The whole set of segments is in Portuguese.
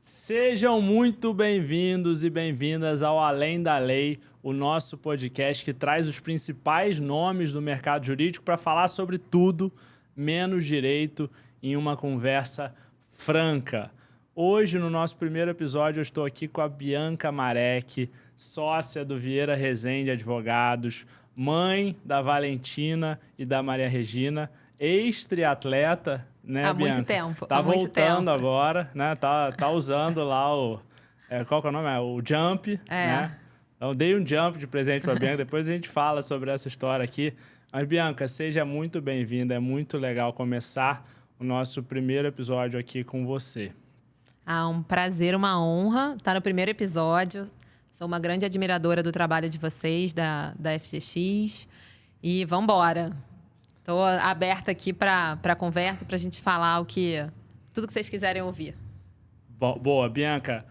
Sejam muito bem-vindos e bem-vindas ao Além da Lei, o nosso podcast que traz os principais nomes do mercado jurídico para falar sobre tudo, menos direito, em uma conversa franca. Hoje, no nosso primeiro episódio, eu estou aqui com a Bianca Marek, sócia do Vieira Rezende Advogados, mãe da Valentina e da Maria Regina, ex-triatleta, né, Há Bianca? muito tempo. Tá voltando tempo. agora, né? Tá usando lá o... qual que é o nome? O jump, né? Então, dei um jump de presente para a Bianca. Depois a gente fala sobre essa história aqui. Mas, Bianca, seja muito bem-vinda. É muito legal começar o nosso primeiro episódio aqui com você. Um prazer, uma honra estar no primeiro episódio. Sou uma grande admiradora do trabalho de vocês, da FGX. E vamos embora. Estou aberta aqui para a conversa, para a gente falar tudo que vocês quiserem ouvir. Boa, Bianca.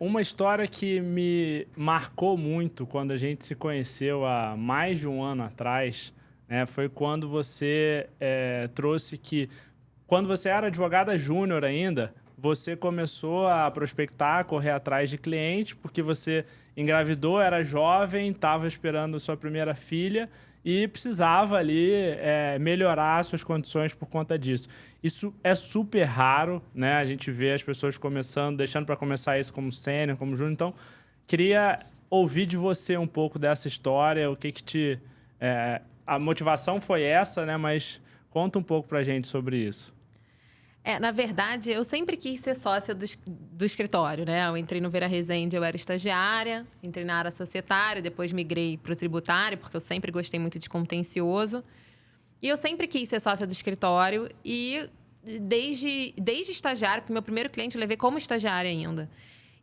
Uma história que me marcou muito quando a gente se conheceu há mais de um ano atrás, né, foi quando você trouxe que, quando você era advogada júnior ainda, você começou a prospectar, correr atrás de clientes, porque você engravidou, era jovem, estava esperando sua primeira filha e precisava ali melhorar suas condições por conta disso. Isso é super raro, né? A gente vê as pessoas deixando para começar isso como sênior, como júnior. Então, queria ouvir de você um pouco dessa história, o que te... a motivação foi essa, né? Mas conta um pouco pra gente sobre isso. Na verdade, eu sempre quis ser sócia do escritório, né? Eu entrei no Vieira Rezende, eu era estagiária, entrei na área societária, depois migrei para o tributário, porque eu sempre gostei muito de contencioso. E eu sempre quis ser sócia do escritório e desde estagiária, porque meu primeiro cliente eu levei como estagiária ainda.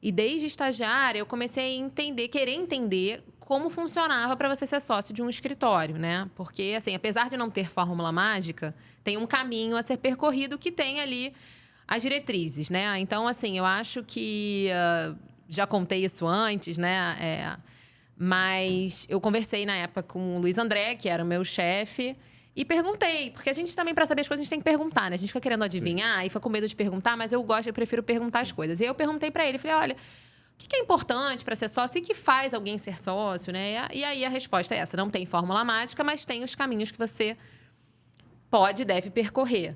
E desde estagiária eu comecei a querer entender como funcionava para você ser sócio de um escritório, né? Porque, assim, apesar de não ter fórmula mágica, tem um caminho a ser percorrido que tem ali as diretrizes, né? Então, assim, eu acho que... já contei isso antes, né? Mas eu conversei na época com o Luiz André, que era o meu chefe, e perguntei, porque a gente também, para saber as coisas, a gente tem que perguntar, né? A gente fica querendo adivinhar. Sim. E fica com medo de perguntar, mas eu prefiro perguntar as coisas. E aí eu perguntei para ele, falei, olha, o que é importante para ser sócio? O que faz alguém ser sócio, né? E aí a resposta é essa, não tem fórmula mágica, mas tem os caminhos que você pode e deve percorrer.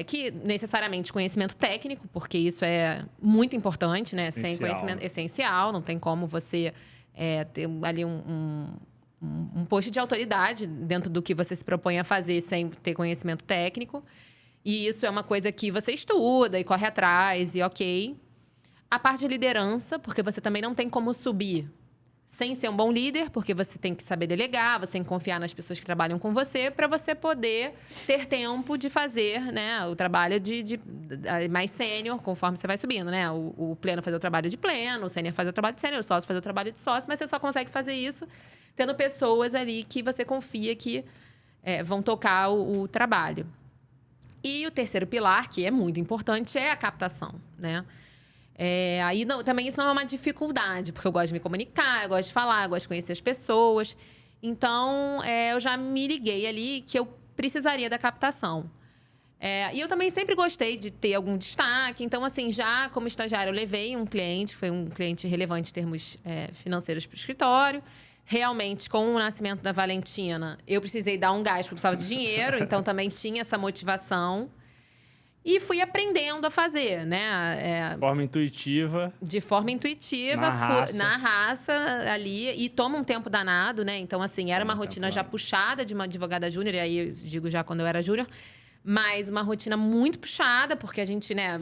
Que necessariamente conhecimento técnico, porque isso é muito importante, né? Essencial. Sem conhecimento essencial, não tem como você ter ali um posto de autoridade dentro do que você se propõe a fazer sem ter conhecimento técnico. E isso é uma coisa que você estuda e corre atrás, e ok. A parte de liderança, porque você também não tem como subir sem ser um bom líder, porque você tem que saber delegar, você tem que confiar nas pessoas que trabalham com você, para você poder ter tempo de fazer, né, o trabalho de mais sênior, conforme você vai subindo, né? O pleno fazer o trabalho de pleno, o sênior fazer o trabalho de sênior, o sócio fazer o trabalho de sócio, mas você só consegue fazer isso tendo pessoas ali que você confia que vão tocar o trabalho. E o terceiro pilar, que é muito importante, é a captação, né? Aí também isso não é uma dificuldade, porque eu gosto de me comunicar, eu gosto de falar, eu gosto de conhecer as pessoas. Então, eu já me liguei ali que eu precisaria da captação. E eu também sempre gostei de ter algum destaque. Então, assim, já como estagiária, eu levei um cliente, foi um cliente relevante em termos financeiros para o escritório. Realmente, com o nascimento da Valentina, eu precisei dar um gás, porque eu precisava de dinheiro. Então, também tinha essa motivação. E fui aprendendo a fazer, né? De forma intuitiva. Na raça ali. E toma um tempo danado, né? Então, assim, era uma rotina já puxada de uma advogada júnior. E aí, eu digo já quando eu era júnior. Mas uma rotina muito puxada, porque a gente, né...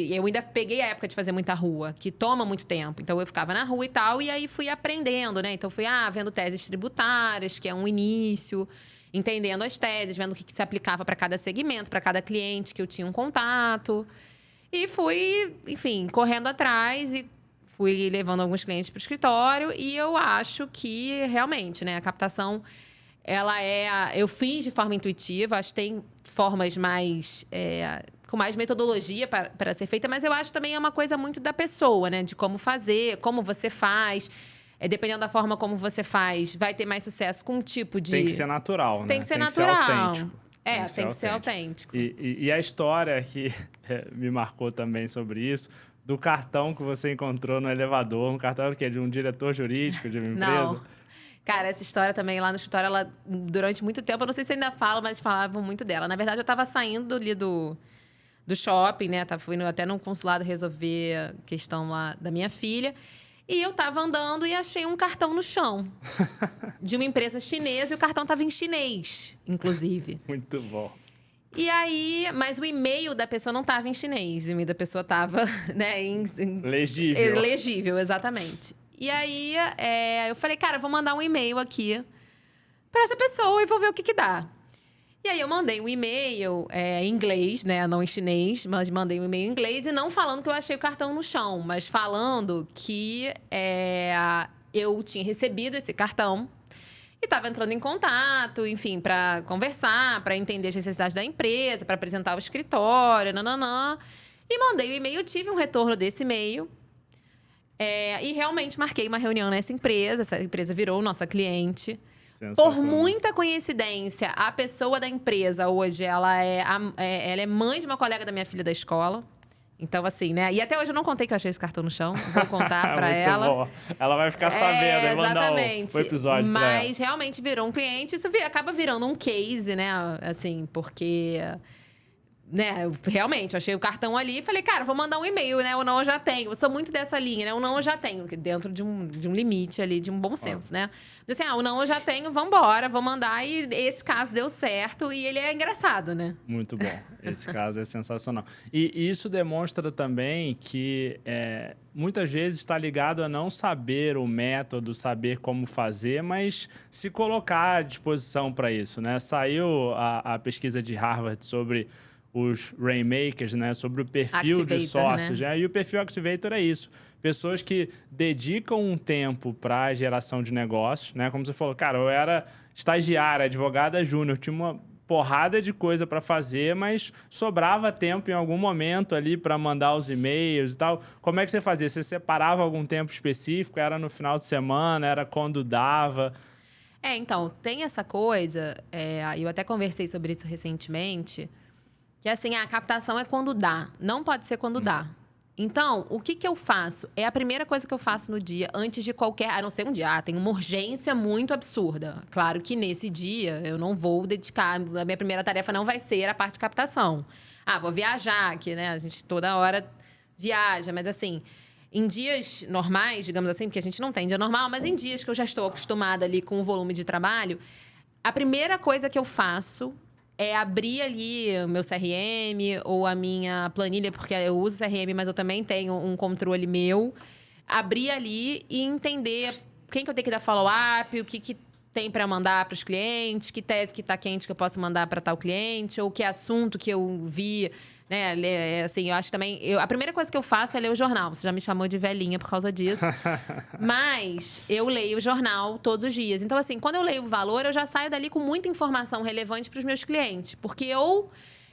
Eu ainda peguei a época de fazer muita rua, que toma muito tempo. Então, eu ficava na rua e tal. E aí, fui aprendendo, né? Então, fui vendo teses tributárias, que é um início... Entendendo as teses, vendo o que se aplicava para cada segmento, para cada cliente que eu tinha um contato. E fui, enfim, correndo atrás e fui levando alguns clientes para o escritório. E eu acho que, realmente, né, a captação, eu fiz de forma intuitiva. Acho que tem formas mais... com mais metodologia para ser feita. Mas eu acho também é uma coisa muito da pessoa, né? De como fazer, como você faz... dependendo da forma como você faz, vai ter mais sucesso com um tipo de... Tem que ser natural, né? Tem que ser natural. Autêntico. Tem que ser autêntico. E a história que me marcou também sobre isso, do cartão que você encontrou no elevador, um cartão que é de um diretor jurídico de uma empresa. Não. Cara, essa história também, lá no escritório, ela, durante muito tempo, eu não sei se ainda falo, mas falavam muito dela. Na verdade, eu estava saindo ali do shopping, né? Fui até no consulado resolver a questão lá da minha filha. E eu tava andando e achei um cartão no chão. De uma empresa chinesa, e o cartão tava em chinês, inclusive. Muito bom. E aí, mas o e-mail da pessoa não tava em chinês. O e-mail da pessoa tava, né, Legível. Legível, exatamente. E aí, eu falei, cara, vou mandar um e-mail aqui pra essa pessoa e vou ver o que que dá. E aí, eu mandei um e-mail em inglês, né? Não em chinês, mas mandei um e-mail em inglês. E não falando que eu achei o cartão no chão, mas falando que eu tinha recebido esse cartão. E estava entrando em contato, enfim, para conversar, para entender as necessidades da empresa, para apresentar o escritório, nananã. E mandei o e-mail, tive um retorno desse e-mail. E realmente marquei uma reunião nessa empresa. Essa empresa virou nossa cliente. Por muita coincidência, a pessoa da empresa hoje, ela é mãe de uma colega da minha filha da escola. Então, assim, né? E até hoje eu não contei que eu achei esse cartão no chão. Vou contar pra ela. Bom. Ela vai ficar sabendo e mandar o episódio pra ela. Mas realmente virou um cliente. Isso acaba virando um case, né? Assim, porque... Né, realmente, eu achei o cartão ali e falei, cara, vou mandar um e-mail, né? O não eu já tenho. Eu sou muito dessa linha, né? O não eu já tenho, dentro de um limite ali, de um bom senso, né? Assim, o não eu já tenho, vambora, vou mandar. E esse caso deu certo e ele é engraçado, né? Muito bom. Esse caso é sensacional. E isso demonstra também que muitas vezes está ligado a não saber o método, saber como fazer, mas se colocar à disposição para isso, né? Saiu a pesquisa de Harvard sobre os Rainmakers, né? Sobre o perfil Activator, de sócios. né? E o perfil Activator é isso. Pessoas que dedicam um tempo para a geração de negócios, né? Como você falou, cara, eu era estagiária, advogada júnior, tinha uma porrada de coisa para fazer, mas sobrava tempo em algum momento ali para mandar os e-mails e tal. Como é que você fazia? Você separava algum tempo específico? Era no final de semana? Era quando dava? Então, tem essa coisa, eu até conversei sobre isso recentemente, que assim, a captação é quando dá, não pode ser quando dá. Então, o que eu faço? É a primeira coisa que eu faço no dia, antes de qualquer... A não ser um dia, tem uma urgência muito absurda. Claro que nesse dia eu não vou dedicar... A minha primeira tarefa não vai ser a parte de captação. Vou viajar, que né, a gente toda hora viaja, mas assim... Em dias normais, digamos assim, porque a gente não tem dia normal, mas em dias que eu já estou acostumada ali com o volume de trabalho, a primeira coisa que eu faço é abrir ali o meu CRM ou a minha planilha, porque eu uso CRM, mas eu também tenho um controle meu. Abrir ali e entender quem que eu tenho que dar follow-up, o que tem para mandar para os clientes, que tese que está quente que eu posso mandar para tal cliente, ou que assunto que eu vi, né? Assim, eu acho também... a primeira coisa que eu faço é ler o jornal. Você já me chamou de velhinha por causa disso. Mas eu leio o jornal todos os dias. Então, assim, quando eu leio o Valor, eu já saio dali com muita informação relevante para os meus clientes. Porque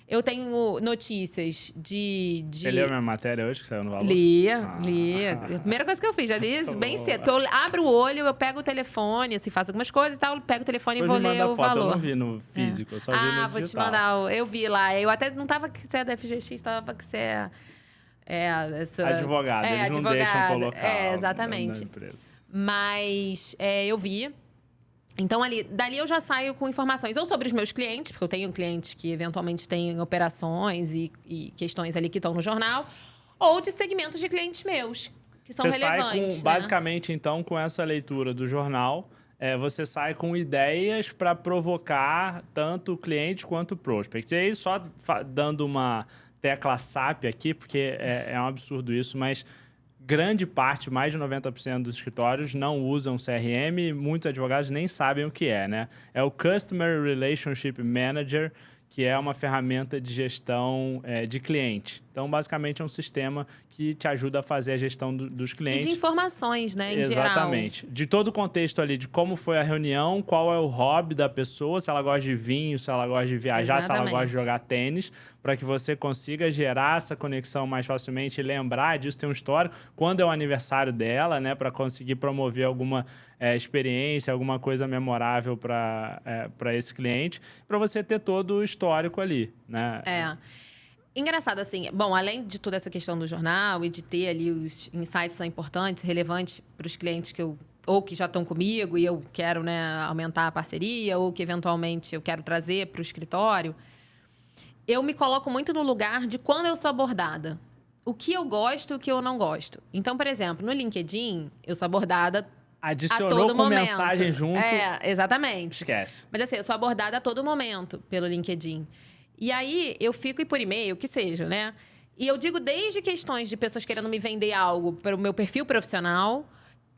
eu tenho notícias de... Você leu a minha matéria hoje que saiu no Valor? Li. A primeira coisa que eu fiz, já li bem cedo. Então, eu abro o olho, eu pego o telefone, assim, faço algumas coisas e tal, pego o telefone e vou ler o foto. Valor. Eu não vi no físico, eu só vi no digital. Vou te mandar. Eu vi lá. Eu até não tava que você é da FGX, tava que você advogada, eles não deixam colocar exatamente. na empresa. Mas eu vi. Então, dali eu já saio com informações ou sobre os meus clientes, porque eu tenho clientes que eventualmente têm operações e questões ali que estão no jornal, ou de segmentos de clientes meus, que são relevantes. Sai basicamente, então, com essa leitura do jornal, você sai com ideias para provocar tanto o cliente quanto o prospect. E aí, só dando uma tecla SAP aqui, porque é um absurdo isso, mas... grande parte, mais de 90% dos escritórios não usam CRM e muitos advogados nem sabem o que é, né? É o Customer Relationship Manager, que é uma ferramenta de gestão de cliente. Então, basicamente, é um sistema que te ajuda a fazer a gestão dos clientes. E de informações, né, em geral. Exatamente. De todo o contexto ali, de como foi a reunião, qual é o hobby da pessoa, se ela gosta de vinho, se ela gosta de viajar, se ela gosta de jogar tênis, para que você consiga gerar essa conexão mais facilmente e lembrar disso, tem um histórico, quando é o aniversário dela, né, para conseguir promover alguma experiência, alguma coisa memorável para esse cliente, para você ter todo o histórico ali, né? Engraçado, assim, bom, além de toda essa questão do jornal e de ter ali os insights que são importantes, relevantes para os clientes ou que já estão comigo e eu quero, né, aumentar a parceria, ou que eventualmente eu quero trazer para o escritório, eu me coloco muito no lugar de quando eu sou abordada. O que eu gosto e o que eu não gosto. Então, por exemplo, no LinkedIn, eu sou abordada adicionou a todo com momento. mensagem junto. Exatamente. Esquece. Mas assim, eu sou abordada a todo momento pelo LinkedIn. E aí, eu fico e por e-mail, que seja, né? E eu digo desde questões de pessoas querendo me vender algo para o meu perfil profissional,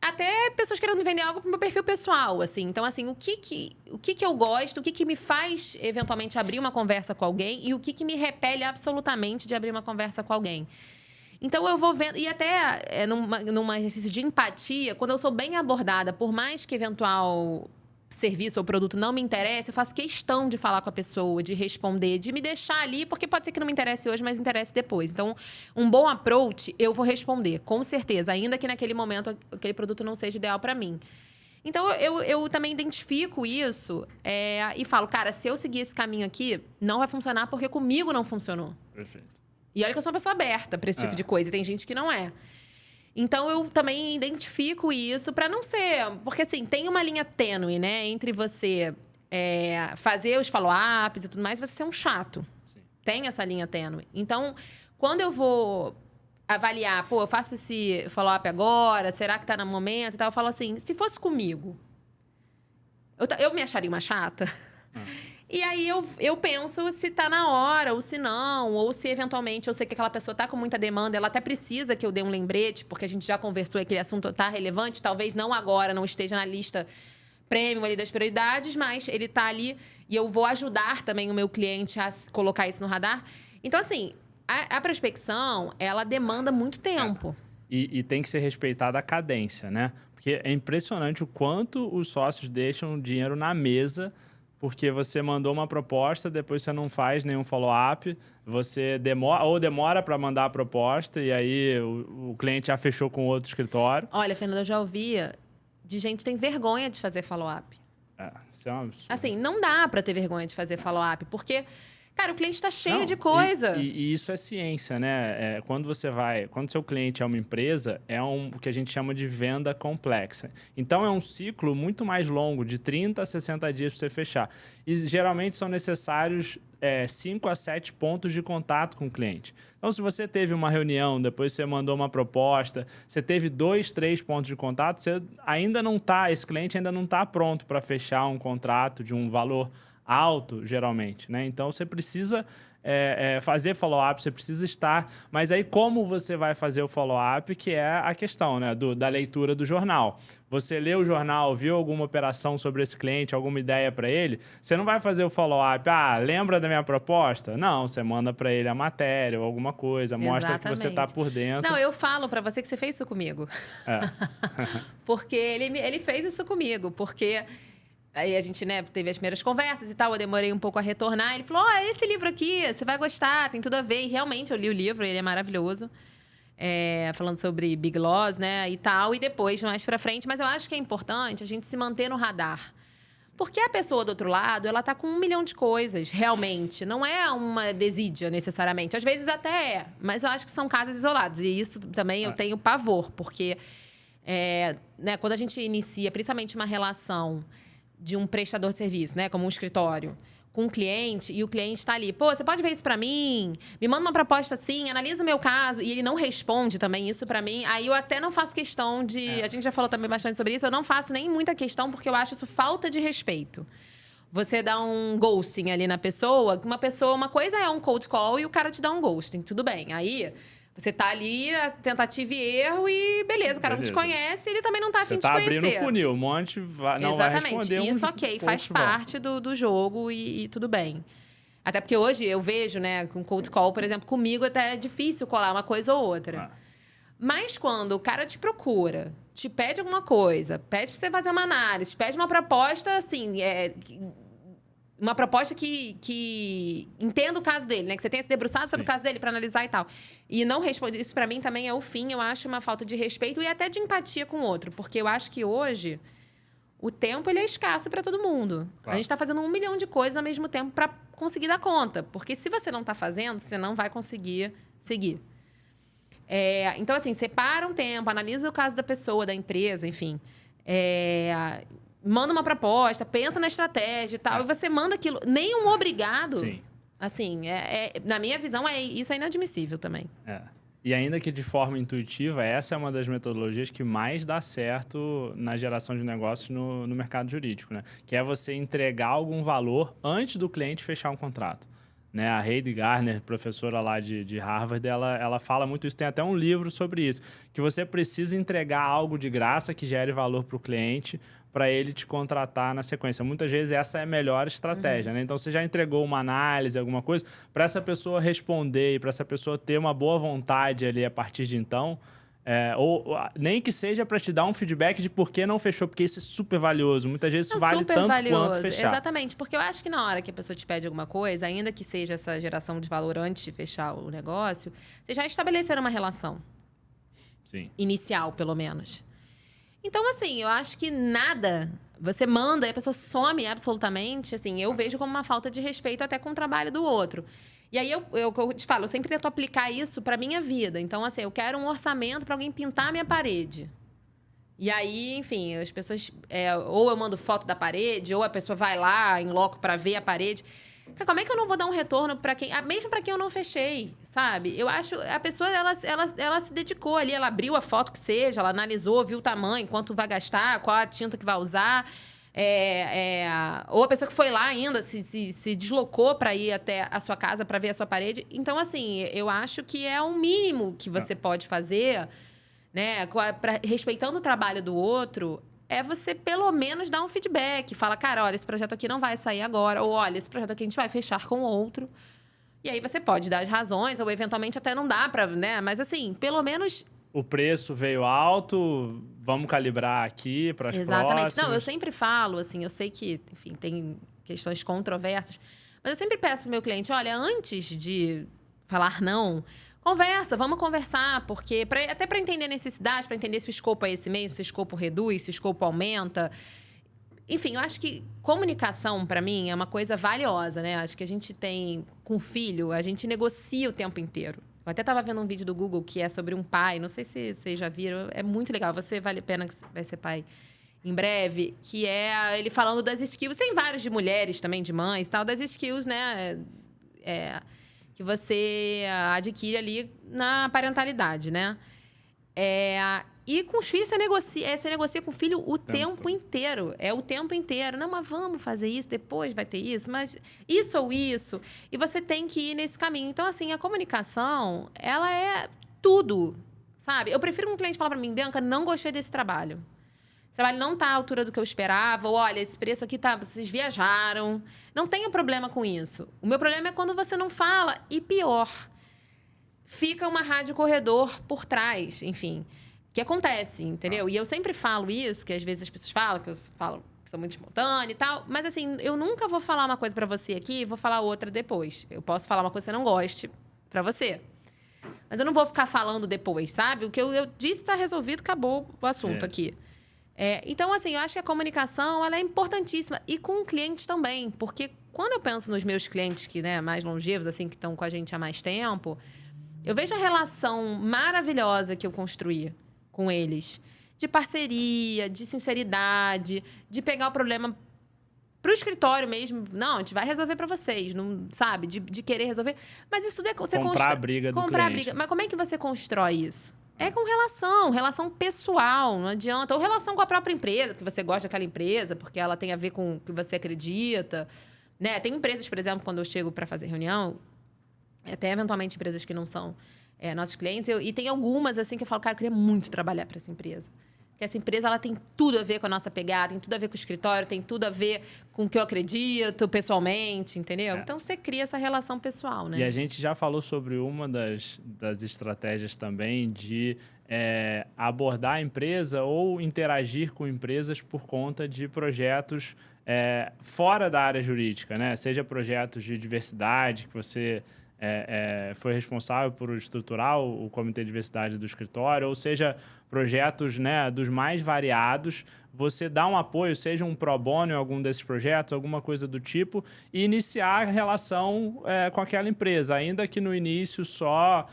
até pessoas querendo me vender algo para o meu perfil pessoal, assim. Então, assim, o que eu gosto, o que me faz, eventualmente, abrir uma conversa com alguém e o que me repele absolutamente de abrir uma conversa com alguém. Então, eu vou vendo... E até num exercício de empatia, quando eu sou bem abordada, por mais que eventual serviço ou produto não me interesse, eu faço questão de falar com a pessoa, de responder, de me deixar ali, porque pode ser que não me interesse hoje, mas interesse depois. Então, um bom approach, eu vou responder, com certeza, ainda que naquele momento aquele produto não seja ideal para mim. Então, eu também identifico isso e falo, cara, se eu seguir esse caminho aqui, não vai funcionar porque comigo não funcionou. Perfeito. E olha que eu sou uma pessoa aberta para esse tipo de coisa, e tem gente que não é. Então, eu também identifico isso para não ser... Porque, assim, tem uma linha tênue, né? Entre você fazer os follow-ups e tudo mais, e você ser um chato. Sim. Tem essa linha tênue. Então, quando eu vou avaliar... Pô, eu faço esse follow-up agora? Será que tá no momento e tal? Eu falo assim, se fosse comigo, eu me acharia uma chata? E aí, eu penso se tá na hora, ou se não, ou se eventualmente eu sei que aquela pessoa tá com muita demanda, ela até precisa que eu dê um lembrete, porque a gente já conversou e aquele assunto tá relevante, talvez não agora, não esteja na lista premium ali das prioridades, mas ele tá ali e eu vou ajudar também o meu cliente a colocar isso no radar. Então, assim, a prospecção, ela demanda muito tempo. E tem que ser respeitada a cadência, né? Porque é impressionante o quanto os sócios deixam dinheiro na mesa porque você mandou uma proposta, depois você não faz nenhum follow-up, você demora para mandar a proposta e aí o cliente já fechou com outro escritório. Olha, Fernanda, eu já ouvia de gente que tem vergonha de fazer follow-up. Isso é um absurdo. Assim, não dá para ter vergonha de fazer follow-up, porque... Cara, o cliente está cheio de coisa. E isso é ciência, né? Quando seu cliente é uma empresa, o que a gente chama de venda complexa. Então, é um ciclo muito mais longo, de 30 a 60 dias para você fechar. E, geralmente, são necessários 5 a 7 pontos de contato com o cliente. Então, se você teve uma reunião, depois você mandou uma proposta, você teve 2, 3 pontos de contato, esse cliente ainda não está pronto para fechar um contrato de um valor alto, geralmente, né? Então, você precisa fazer follow-up, você precisa estar... Mas aí, como você vai fazer o follow-up, que é a questão, né? Da leitura do jornal. Você leu o jornal, viu alguma operação sobre esse cliente, alguma ideia para ele, você não vai fazer o follow-up, lembra da minha proposta? Não, você manda para ele a matéria ou alguma coisa, mostra que você está por dentro. Não, eu falo para você que você fez isso comigo. Porque ele fez isso comigo, porque... Aí a gente, né, teve as primeiras conversas e tal, eu demorei um pouco a retornar. Ele falou, esse livro aqui, você vai gostar, tem tudo a ver. E realmente eu li o livro, ele é maravilhoso. Falando sobre Big Loss, né, e tal. E depois, mais pra frente. Mas eu acho que é importante a gente se manter no radar. Porque a pessoa do outro lado, ela tá com 1 milhão de coisas, realmente. Não é uma desídia, necessariamente. Às vezes até é, mas eu acho que são casos isolados. E isso também eu tenho pavor, porque né, quando a gente inicia, principalmente uma relação de um prestador de serviço, né, como um escritório, com um cliente, e o cliente está ali, pô, você pode ver isso para mim? Me manda uma proposta assim, analisa o meu caso, e ele não responde também isso para mim, aí eu até não faço questão de... A gente já falou também bastante sobre isso, eu não faço nem muita questão, porque eu acho isso falta de respeito. Você dá um ghosting ali na pessoa, uma coisa é um cold call e o cara te dá um ghosting, tudo bem. Aí... Você tá ali, tentativa e erro, e beleza, o cara não te conhece, ele também não tá afim de te conhecer. Você tá abrindo funil, um monte não vai responder. Isso, ok, faz parte do jogo e tudo bem. Até porque hoje eu vejo, né, com cold call, por exemplo, comigo até é difícil colar uma coisa ou outra. Mas quando o cara te procura, te pede alguma coisa, pede pra você fazer uma análise, te pede uma proposta, assim... uma proposta que entenda o caso dele, né? Que você tenha se debruçado sobre o caso dele para analisar e tal. E não responde. Isso, para mim, também é o fim. Eu acho uma falta de respeito e até de empatia com o outro. Porque eu acho que hoje O tempo, ele é escasso para todo mundo. Claro. A gente está fazendo 1 milhão de coisas ao mesmo tempo para conseguir dar conta. Porque se você não está fazendo, você não vai conseguir seguir. Então, assim, separa um tempo, analisa o caso da pessoa, da empresa, enfim. Manda uma proposta, pensa na estratégia e tal. E você manda aquilo. Nenhum obrigado. Sim. Assim, na minha visão, isso é inadmissível também. E ainda que de forma intuitiva, essa é uma das metodologias que mais dá certo na geração de negócios no mercado jurídico, né? Que é você entregar algum valor antes do cliente fechar um contrato. Né? A Heidi Gardner, professora lá de Harvard, ela fala muito isso. Tem até um livro sobre isso. Que você precisa entregar algo de graça que gere valor para o cliente para ele te contratar na sequência. Muitas vezes essa é a melhor estratégia, né? Então, você já entregou uma análise, alguma coisa, para essa pessoa responder e para essa pessoa ter uma boa vontade ali a partir de então, ou nem que seja para te dar um feedback de por que não fechou, porque isso é super valioso. Muitas vezes isso vale tanto quanto fechar. Exatamente, porque eu acho que na hora que a pessoa te pede alguma coisa, ainda que seja essa geração de valor antes de fechar o negócio, você já estabeleceram uma relação. Sim. Inicial, pelo menos. Então, assim, eu acho que nada... Você manda e a pessoa some absolutamente, assim, eu vejo como uma falta de respeito até com o trabalho do outro. E aí, eu te falo, eu sempre tento aplicar isso para minha vida. Então, assim, eu quero um orçamento para alguém pintar a minha parede. E aí, enfim, as pessoas... ou eu mando foto da parede, ou a pessoa vai lá em loco para ver a parede. Como é que eu não vou dar um retorno para quem... Mesmo para quem eu não fechei, sabe? Eu acho... A pessoa, ela se dedicou ali, ela abriu a foto que seja, ela analisou, viu o tamanho, quanto vai gastar, qual a tinta que vai usar. Ou a pessoa que foi lá ainda, se deslocou para ir até a sua casa para ver a sua parede. Então, assim, eu acho que é o mínimo que você pode fazer, né? Respeitando o trabalho do outro... você pelo menos dar um feedback. Fala, cara, olha, esse projeto aqui não vai sair agora. Ou, olha, esse projeto aqui a gente vai fechar com outro. E aí você pode dar as razões, ou eventualmente até não dá pra, né? Mas assim, pelo menos... O preço veio alto, vamos calibrar aqui para as próximas. Exatamente. Não, eu sempre falo, assim, eu sei que, enfim, tem questões controversas. Mas eu sempre peço pro meu cliente, olha, antes de falar não... Conversa, vamos conversar, porque até para entender a necessidade, para entender se o escopo é esse mesmo, se o escopo reduz, se o escopo aumenta. Enfim, eu acho que comunicação, para mim, é uma coisa valiosa, né? Acho que a gente tem, com filho, a gente negocia o tempo inteiro. Eu até estava vendo um vídeo do Google que é sobre um pai, não sei se vocês já viram, é muito legal, você vale a pena que vai ser pai em breve, que é ele falando das skills, tem vários de mulheres também, de mães e tal, das skills, né? Que você adquire ali na parentalidade, né? E com os filhos, você negocia com o filho o tempo inteiro. É o tempo inteiro. Não, mas vamos fazer isso, depois vai ter isso, mas isso ou isso. E você tem que ir nesse caminho. Então, assim, a comunicação, ela é tudo, sabe? Eu prefiro que um cliente fale para mim, Bianca, não gostei desse trabalho. Esse trabalho não está à altura do que eu esperava. Ou, olha, esse preço aqui tá... Vocês viajaram. Não tenho problema com isso. O meu problema é quando você não fala. E pior, fica uma rádio corredor por trás, enfim. Que acontece, entendeu? E eu sempre falo isso, que às vezes as pessoas falam, que eu falo que sou muito espontânea e tal. Mas, assim, eu nunca vou falar uma coisa para você aqui e vou falar outra depois. Eu posso falar uma coisa que você não goste para você. Mas eu não vou ficar falando depois, sabe? O que eu disse está resolvido, acabou o assunto aqui. Então, assim, eu acho que a comunicação ela é importantíssima. E com clientes também. Porque quando eu penso nos meus clientes que, né, mais longevos, assim, que estão com a gente há mais tempo, eu vejo a relação maravilhosa que eu construí com eles. De parceria, de sinceridade, de pegar o problema pro escritório mesmo. Não, a gente vai resolver para vocês, não, sabe? De querer resolver. Mas isso tudo você comprar a briga do cliente. Briga. Mas como é que você constrói isso? É com relação pessoal, não adianta. Ou relação com a própria empresa, que você gosta daquela empresa, porque ela tem a ver com o que você acredita. Né? Tem empresas, por exemplo, quando eu chego para fazer reunião, até eventualmente empresas que não são nossos clientes, e tem algumas assim que eu falo, cara, eu queria muito trabalhar para essa empresa. Porque essa empresa ela tem tudo a ver com a nossa pegada, tem tudo a ver com o escritório, tem tudo a ver com o que eu acredito pessoalmente, entendeu? Então, você cria essa relação pessoal, né? E a gente já falou sobre uma das estratégias também de abordar a empresa ou interagir com empresas por conta de projetos fora da área jurídica, né? Seja projetos de diversidade, que você... foi responsável por estruturar o Comitê de Diversidade do escritório, ou seja, projetos, né, dos mais variados, você dar um apoio, seja um pro bono em algum desses projetos, alguma coisa do tipo, e iniciar a relação com aquela empresa, ainda que no início só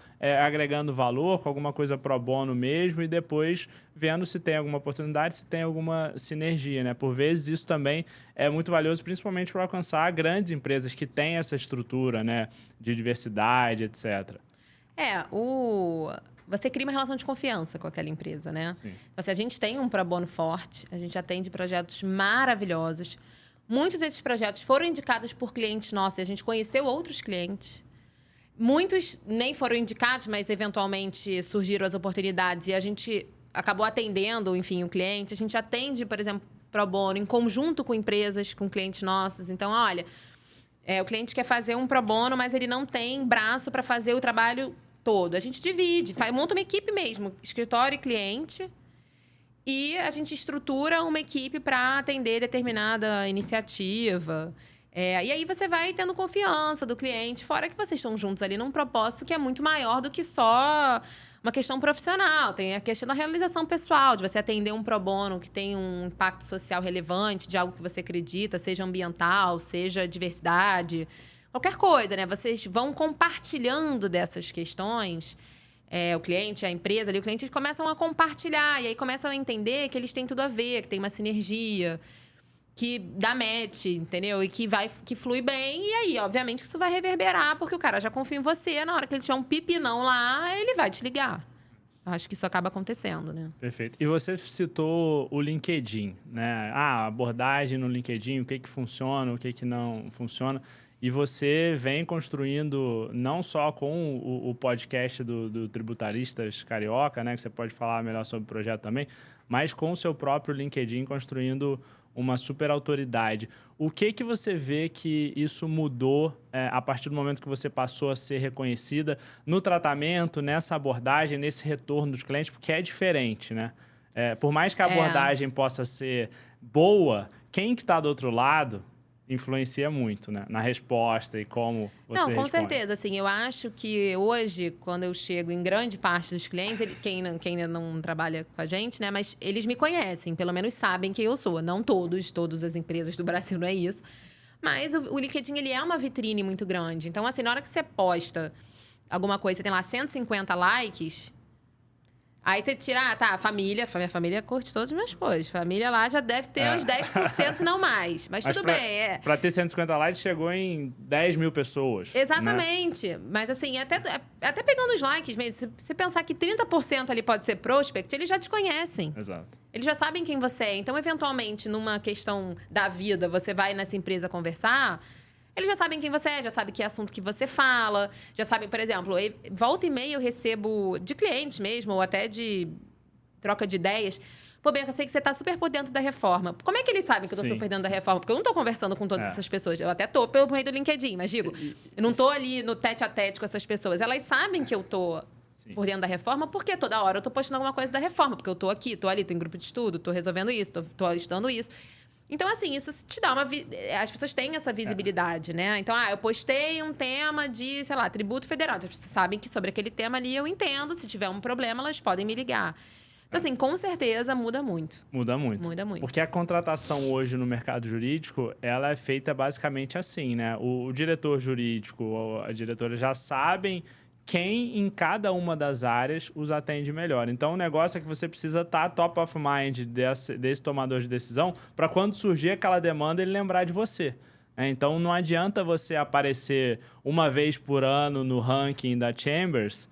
agregando valor, com alguma coisa pro bono mesmo, e depois vendo se tem alguma oportunidade, se tem alguma sinergia, né? Por vezes isso também é muito valioso, principalmente para alcançar grandes empresas que têm essa estrutura, né, de diversidade, etc. Você cria uma relação de confiança com aquela empresa, né? Sim. Assim, a gente tem um pro bono forte, a gente atende projetos maravilhosos. Muitos desses projetos foram indicados por clientes nossos, e a gente conheceu outros clientes. Muitos nem foram indicados, mas eventualmente surgiram as oportunidades e a gente acabou atendendo, enfim, o cliente. A gente atende, por exemplo, pro bono em conjunto com empresas, com clientes nossos. Então, olha, o cliente quer fazer um pro bono, mas ele não tem braço para fazer o trabalho todo. A gente divide, monta uma equipe mesmo, escritório e cliente, e a gente estrutura uma equipe para atender determinada iniciativa. E aí você vai tendo confiança do cliente, fora que vocês estão juntos ali num propósito que é muito maior do que só uma questão profissional. Tem a questão da realização pessoal, de você atender um pro bono que tem um impacto social relevante, de algo que você acredita, seja ambiental, seja diversidade, qualquer coisa, né? Vocês vão compartilhando dessas questões, o cliente, a empresa ali, o cliente, eles começam a compartilhar, e aí começam a entender que eles têm tudo a ver, que tem uma sinergia, que dá match, entendeu? E que flui bem, e aí, obviamente, que isso vai reverberar, porque o cara já confia em você, na hora que ele tiver um pipinão lá, ele vai te ligar. Acho que isso acaba acontecendo, né? Perfeito. E você citou o LinkedIn, né? A abordagem no LinkedIn, o que funciona, o que não funciona. E você vem construindo, não só com o podcast do Tributaristas Carioca, né? Que você pode falar melhor sobre o projeto também, mas com o seu próprio LinkedIn, construindo uma super autoridade. O que você vê que isso mudou a partir do momento que você passou a ser reconhecida no tratamento, nessa abordagem, nesse retorno dos clientes? Porque é diferente, né? Por mais que a abordagem possa ser boa, quem que está do outro lado influencia muito, né? Na resposta e como você responde. Não, com certeza. Assim, eu acho que hoje, quando eu chego em grande parte dos clientes, quem ainda não trabalha com a gente, né? Mas eles me conhecem, pelo menos sabem quem eu sou. Não todas as empresas do Brasil, não é isso. Mas o LinkedIn, ele é uma vitrine muito grande. Então, assim, na hora que você posta alguma coisa, você tem lá 150 likes... Aí você tira, minha família curte todos os meus posts. Família lá já deve ter uns 10%, se não mais. Mas tudo bem, Pra ter 150 likes, chegou em 10 mil pessoas. Exatamente. Né? Mas assim, até pegando os likes mesmo, se você pensar que 30% ali pode ser prospect, eles já te conhecem. Exato. Eles já sabem quem você é. Então, eventualmente, numa questão da vida, você vai nessa empresa conversar... Eles já sabem quem você é, já sabem que assunto que você fala, já sabem, por exemplo, volta e meia eu recebo de clientes mesmo, ou até de troca de ideias. Pô, Bianca, eu sei que você tá super por dentro da reforma. Como é que eles sabem que eu tô super por dentro da reforma? Porque eu não tô conversando com todas essas pessoas. Eu até tô pelo meio do LinkedIn, mas digo, eu não tô ali no tete-a-tete com essas pessoas. Elas sabem que eu tô por dentro da reforma, porque toda hora eu tô postando alguma coisa da reforma. Porque eu tô aqui, tô ali, tô em grupo de estudo, tô resolvendo isso, tô estudando isso. Então, assim, isso te dá as pessoas têm essa visibilidade, né? Então, eu postei um tema de, sei lá, tributo federal. Então, as pessoas sabem que sobre aquele tema ali eu entendo. Se tiver um problema, elas podem me ligar. Então, assim, com certeza muda muito. Muda muito. Muda muito. Porque a contratação hoje no mercado jurídico, ela é feita basicamente assim, né? O diretor jurídico, a diretora já sabem quem em cada uma das áreas os atende melhor. Então, o negócio é que você precisa estar top of mind desse tomador de decisão para quando surgir aquela demanda, ele lembrar de você. Então, não adianta você aparecer uma vez por ano no ranking da Chambers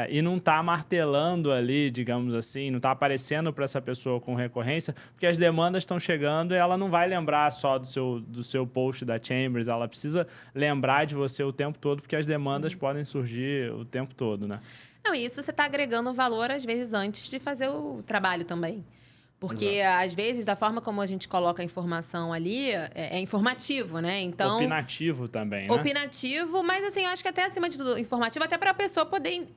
e não tá martelando ali, digamos assim, não tá aparecendo para essa pessoa com recorrência, porque as demandas estão chegando e ela não vai lembrar só do seu post da Chambers, ela precisa lembrar de você o tempo todo, porque as demandas podem surgir o tempo todo, né? Não, e isso você está agregando valor, às vezes, antes de fazer o trabalho também. Porque, às vezes, da forma como a gente coloca a informação ali, é informativo, né? Então, opinativo também, né? Opinativo, mas, assim, eu acho que até acima de tudo, informativo, até para a pessoa poder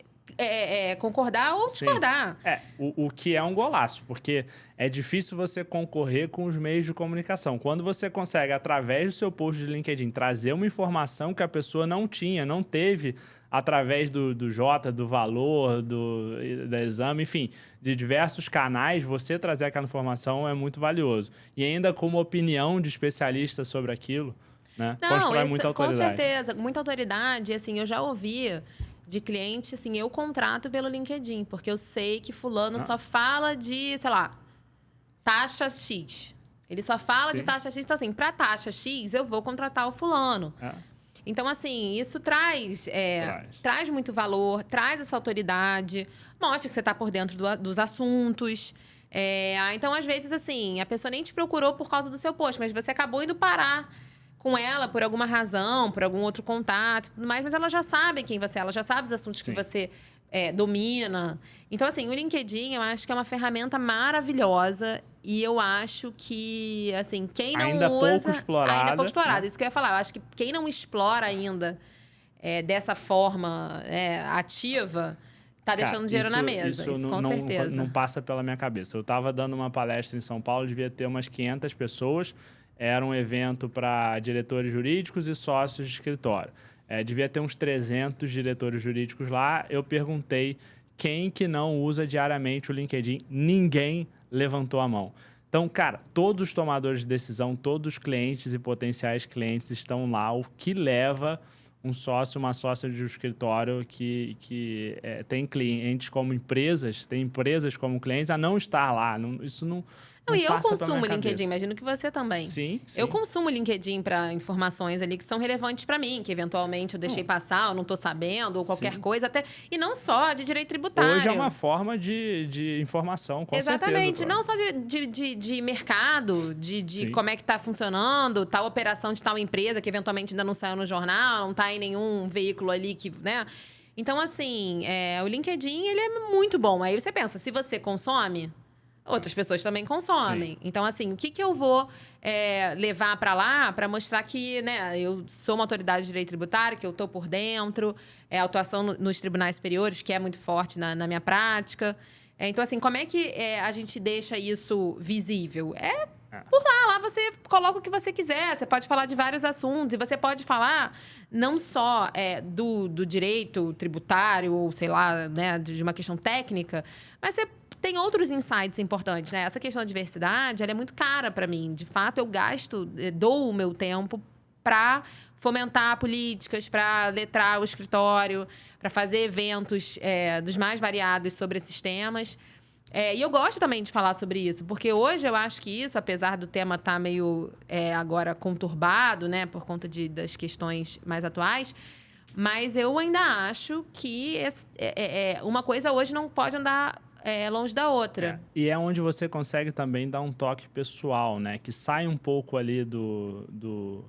concordar ou discordar. O que é um golaço, porque é difícil você concorrer com os meios de comunicação. Quando você consegue, através do seu post de LinkedIn, trazer uma informação que a pessoa não tinha, não teve através do Jota, do Valor, da Exame, enfim, de diversos canais, você trazer aquela informação é muito valioso. E ainda com uma opinião de especialista sobre aquilo, né? Não, Constrói isso, muita com autoridade. certeza, muita autoridade. Assim, eu já ouvi de cliente, assim, eu contrato pelo LinkedIn, porque eu sei que fulano só fala de, sei lá, taxa X. Ele só fala de taxa X, então assim, para taxa X, eu vou contratar o fulano. Então, assim, isso traz muito valor, traz essa autoridade, mostra que você está por dentro dos assuntos. Então, às vezes, assim, a pessoa nem te procurou por causa do seu post, mas você acabou indo parar com ela por alguma razão, por algum outro contato e tudo mais, mas ela já sabe quem você é, ela já sabe os assuntos que você domina. Então, assim, o LinkedIn, eu acho que é uma ferramenta maravilhosa e eu acho que, assim, quem não ainda usa... Pouco explorada, ainda pouco explorada. Né? Isso que eu ia falar. Eu acho que quem não explora ainda dessa forma ativa... Tá deixando dinheiro na mesa, isso com certeza. Não passa pela minha cabeça. Eu estava dando uma palestra em São Paulo, devia ter umas 500 pessoas. Era um evento para diretores jurídicos e sócios de escritório. Devia ter uns 300 diretores jurídicos lá. Eu perguntei quem que não usa diariamente o LinkedIn. Ninguém levantou a mão. Então, cara, todos os tomadores de decisão, todos os clientes e potenciais clientes estão lá. O que leva um sócio, uma sócia de um escritório que tem clientes como empresas, tem empresas como clientes, a não estar lá. Isso não... E eu consumo o LinkedIn, imagino que você também. Sim. Eu consumo o LinkedIn para informações ali que são relevantes para mim, que eventualmente eu deixei passar, ou não estou sabendo, ou qualquer coisa, até. E não só de direito tributário. Hoje é uma forma de informação, com certeza. Exatamente. Não só de mercado, de como é que está funcionando, tal operação de tal empresa que eventualmente ainda não saiu no jornal, não está em nenhum veículo ali que, né? Então, assim, o LinkedIn, ele é muito bom. Aí você pensa, se você consome... Outras pessoas também consomem. Então, assim, o que eu vou levar para lá para mostrar que, né, eu sou uma autoridade de direito tributário, que eu estou por dentro, a atuação nos tribunais superiores, que é muito forte na minha prática. Então, assim, como é que a gente deixa isso visível? Por lá você coloca o que você quiser. Você pode falar de vários assuntos. E você pode falar não só do direito tributário, ou sei lá, né, de uma questão técnica, mas você tem outros insights importantes, né? Essa questão da diversidade, ela é muito cara para mim. De fato, eu dou o meu tempo para fomentar políticas, para letrar o escritório, para fazer eventos dos mais variados sobre esses temas. E eu gosto também de falar sobre isso, porque hoje eu acho que isso, apesar do tema estar meio agora conturbado, né, por conta das questões mais atuais, mas eu ainda acho que uma coisa hoje não pode andar longe da outra. E é onde você consegue também dar um toque pessoal, né? Que sai um pouco ali do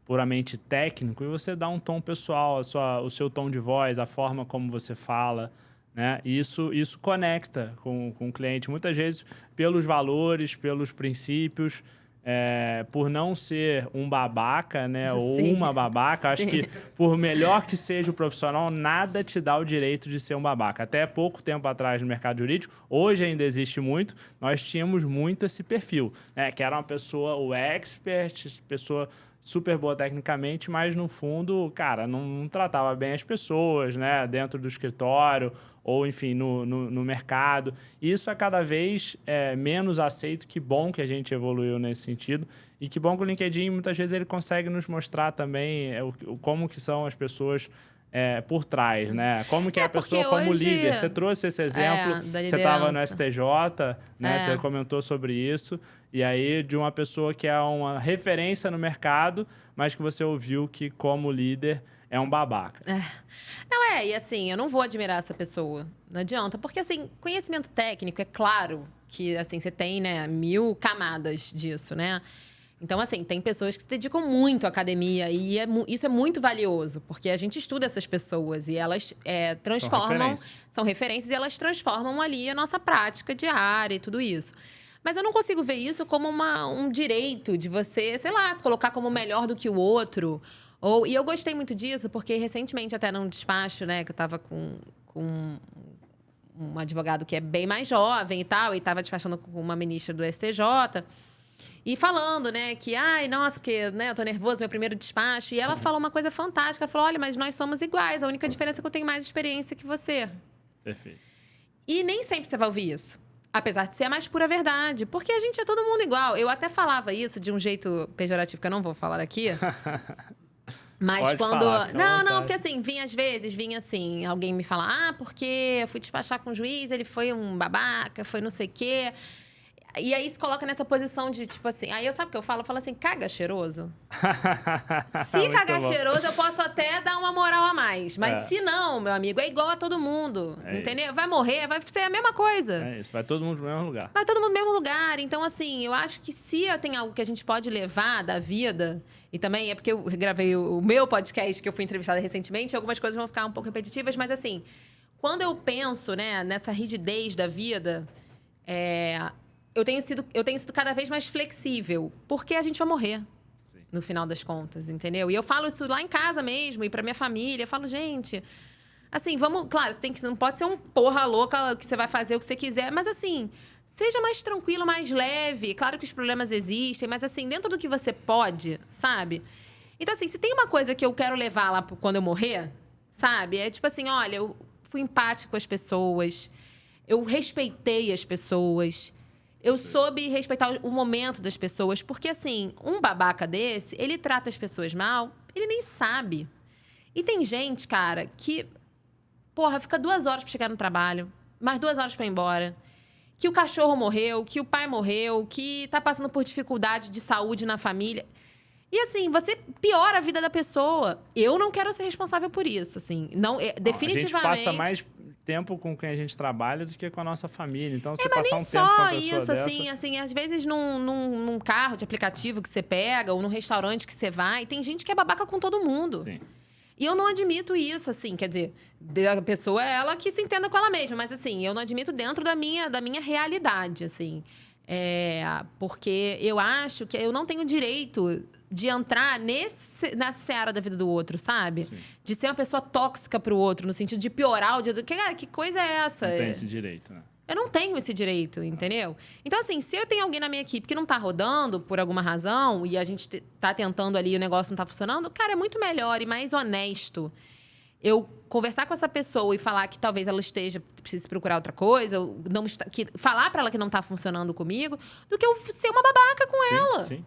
puramente técnico e você dá um tom pessoal, o seu tom de voz, a forma como você fala, né? E isso conecta com o cliente. Muitas vezes pelos valores, pelos princípios, por não ser um babaca, né? Ou uma babaca. Acho que por melhor que seja o profissional, nada te dá o direito de ser um babaca. Até pouco tempo atrás no mercado jurídico, hoje ainda existe muito, nós tínhamos muito esse perfil, né? Que era uma pessoa, o expert, pessoa super boa tecnicamente, mas no fundo, cara, não tratava bem as pessoas, né? Dentro do escritório ou, enfim, no mercado. E isso é cada vez menos aceito. Que bom que a gente evoluiu nesse sentido. E que bom que o LinkedIn, muitas vezes, ele consegue nos mostrar também como que são as pessoas por trás, né? Como que é a pessoa como hoje... líder. Você trouxe esse exemplo, você estava no STJ, né? Você comentou sobre isso. E aí, de uma pessoa que é uma referência no mercado, mas que você ouviu que, como líder, é um babaca. Não, e assim, eu não vou admirar essa pessoa. Não adianta. Porque, assim, conhecimento técnico, é claro que, assim, você tem, né, 1000 camadas disso, né? Então, assim, tem pessoas que se dedicam muito à academia e isso é muito valioso, porque a gente estuda essas pessoas e elas transformam... São referências e elas transformam ali a nossa prática diária e tudo isso. Mas eu não consigo ver isso como um direito de você, sei lá, se colocar como melhor do que o outro. E eu gostei muito disso, porque recentemente, até num despacho, né, que eu estava com um advogado que é bem mais jovem e tal, e estava despachando com uma ministra do STJ. E falando, né, que, ai, nossa, porque, né, eu tô nervoso, meu primeiro despacho. E ela falou uma coisa fantástica. Ela falou, olha, mas nós somos iguais. A única diferença é que eu tenho mais experiência que você. Perfeito. E nem sempre você vai ouvir isso. Apesar de ser a mais pura verdade. Porque a gente é todo mundo igual. Eu até falava isso de um jeito pejorativo, que eu não vou falar aqui. Mas Pode quando... falar, fica à não, vontade. porque assim, vinha assim, alguém me falar, porque eu fui despachar com o juiz, ele foi um babaca, foi não sei o quê. E aí se coloca nessa posição de, tipo assim... Aí eu sabe o que eu falo? Eu falo assim, caga cheiroso. Se Muito cagar bom. cheiroso, eu posso até dar uma moral a mais. Mas se não, meu amigo, é igual a todo mundo. É entendeu? isso. Vai morrer, vai ser a mesma coisa. É isso, vai todo mundo pro mesmo lugar. Vai todo mundo no mesmo lugar. Então, assim, eu acho que se tem algo que a gente pode levar da vida... E também é porque eu gravei o meu podcast, que eu fui entrevistada recentemente, algumas coisas vão ficar um pouco repetitivas, mas assim, quando eu penso, né, nessa rigidez da vida, eu tenho sido cada vez mais flexível, porque a gente vai morrer. Sim. No final das contas, entendeu? E eu falo isso lá em casa mesmo, e pra minha família, eu falo, gente... Assim, vamos... Claro, você não pode ser um porra louca que você vai fazer o que você quiser, mas assim... Seja mais tranquilo, mais leve. Claro que os problemas existem, mas assim, dentro do que você pode, sabe? Então, assim, se tem uma coisa que eu quero levar lá quando eu morrer, sabe? É tipo assim, olha, eu fui empático com as pessoas, eu respeitei as pessoas, eu soube respeitar o momento das pessoas, porque assim, um babaca desse, ele trata as pessoas mal, ele nem sabe. E tem gente, cara, que, porra, fica 2 horas pra chegar no trabalho, mais 2 horas pra ir embora. Que o cachorro morreu, que o pai morreu, que tá passando por dificuldade de saúde na família. E assim, você piora a vida da pessoa. Eu não quero ser responsável por isso, assim. Não, definitivamente. A gente passa mais tempo com quem a gente trabalha do que com a nossa família. Então, você mas passar nem um tempo com só uma pessoa isso, dessa... assim, às vezes num carro de aplicativo que você pega, ou num restaurante que você vai, tem gente que é babaca com todo mundo. Sim. E eu não admito isso, assim, quer dizer, a pessoa é ela que se entenda com ela mesma, mas assim, eu não admito dentro da minha realidade, assim. Porque eu acho que eu não tenho direito de entrar nessa seara da vida do outro, sabe? Sim. De ser uma pessoa tóxica pro outro, no sentido de piorar o dia do... Que coisa é essa? Não tem esse direito, né? Eu não tenho esse direito, entendeu? Então, assim, se eu tenho alguém na minha equipe que não tá rodando por alguma razão e a gente tá tentando ali e o negócio não tá funcionando, cara, é muito melhor e mais honesto eu conversar com essa pessoa e falar que talvez ela precise procurar outra coisa, ou falar pra ela que não tá funcionando comigo, do que eu ser uma babaca com ela. Sim.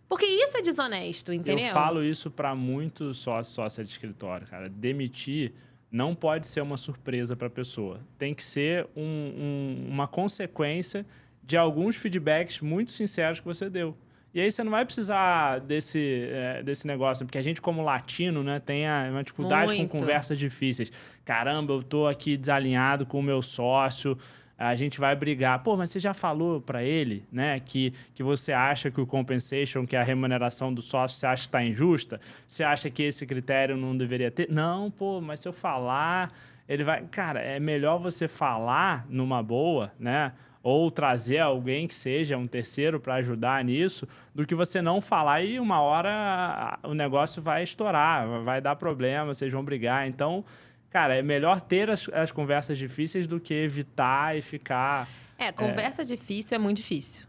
Porque isso é desonesto, entendeu? Eu falo isso pra muitos sócia de escritório, cara. Demitir não pode ser uma surpresa para a pessoa. Tem que ser uma consequência de alguns feedbacks muito sinceros que você deu. E aí você não vai precisar desse negócio, porque a gente, como latino, né, tem uma dificuldade Muito. com conversas difíceis. Caramba, eu tô aqui desalinhado com o meu sócio, a gente vai brigar. Pô, mas você já falou para ele, né, que você acha que o compensation, que é a remuneração do sócio, você acha que está injusta? Você acha que esse critério não deveria ter? Não, pô, mas se eu falar, ele vai... Cara, é melhor você falar numa boa, né, ou trazer alguém que seja um terceiro para ajudar nisso, do que você não falar e uma hora o negócio vai estourar, vai dar problema, vocês vão brigar. Então... Cara, é melhor ter as conversas difíceis do que evitar e ficar... Conversa difícil é muito difícil.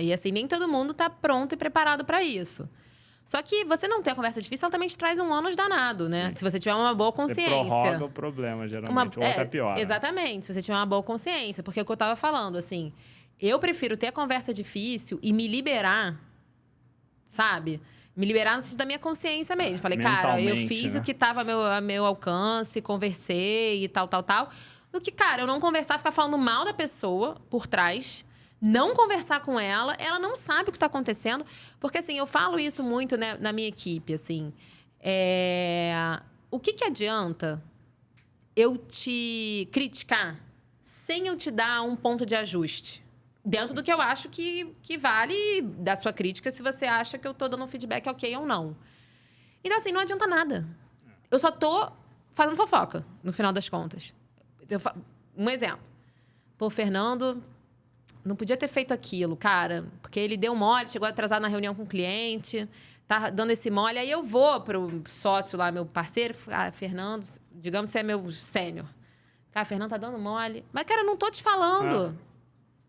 E assim, nem todo mundo tá pronto e preparado para isso. Só que você não ter a conversa difícil, ela também te traz um ônus danado, né? Sim. Se você tiver uma boa consciência. Você prorroga o problema, geralmente, ou até pior. Exatamente, se você tiver uma boa consciência. Porque é o que eu tava falando, assim... Eu prefiro ter a conversa difícil e me liberar, sabe? Me liberar no sentido da minha consciência mesmo. Falei, cara, eu fiz o que estava a meu alcance, conversei e tal. Do que, cara, eu não conversar, ficar falando mal da pessoa por trás, não conversar com ela, ela não sabe o que está acontecendo. Porque, assim, eu falo isso muito, né, na minha equipe, assim. O que adianta eu te criticar sem eu te dar um ponto de ajuste? Dentro do que eu acho que vale da sua crítica, se você acha que eu tô dando um feedback ok ou não. Então, assim, não adianta nada. Eu só tô fazendo fofoca, no final das contas. Um exemplo. Pô, Fernando não podia ter feito aquilo, cara, porque ele deu mole, chegou atrasado na reunião com o cliente, tá dando esse mole. Aí eu vou pro sócio lá, meu parceiro, Fernando, digamos que você é meu sênior. Cara, Fernando tá dando mole. Mas, cara, eu não tô te falando.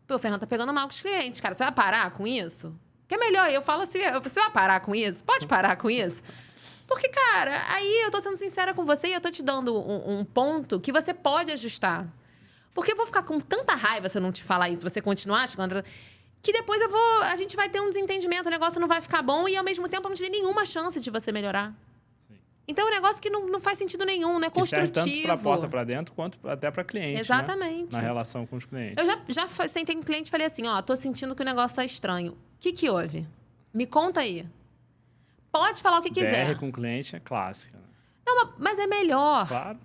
Pô, o Fernando tá pegando mal com os clientes, cara. Você vai parar com isso? Que é melhor, eu falo assim, você vai parar com isso? Pode parar com isso? Porque, cara, aí eu tô sendo sincera com você e eu tô te dando um ponto que você pode ajustar. Porque eu vou ficar com tanta raiva se eu não te falar isso, você continuar achando que depois a gente vai ter um desentendimento, o negócio não vai ficar bom e, ao mesmo tempo, eu não te dei nenhuma chance de você melhorar. Sim. Então, é um negócio que não faz sentido nenhum, não é construtivo. Que serve tanto pra porta pra dentro, quanto até pra cliente, exatamente. Né? Na relação com os clientes. Eu já sentei com o cliente e falei assim, ó, tô sentindo que o negócio tá estranho. O que houve? Me conta aí. Pode falar o que quiser. DR com o cliente é clássica. Né? Não, mas é melhor. Claro.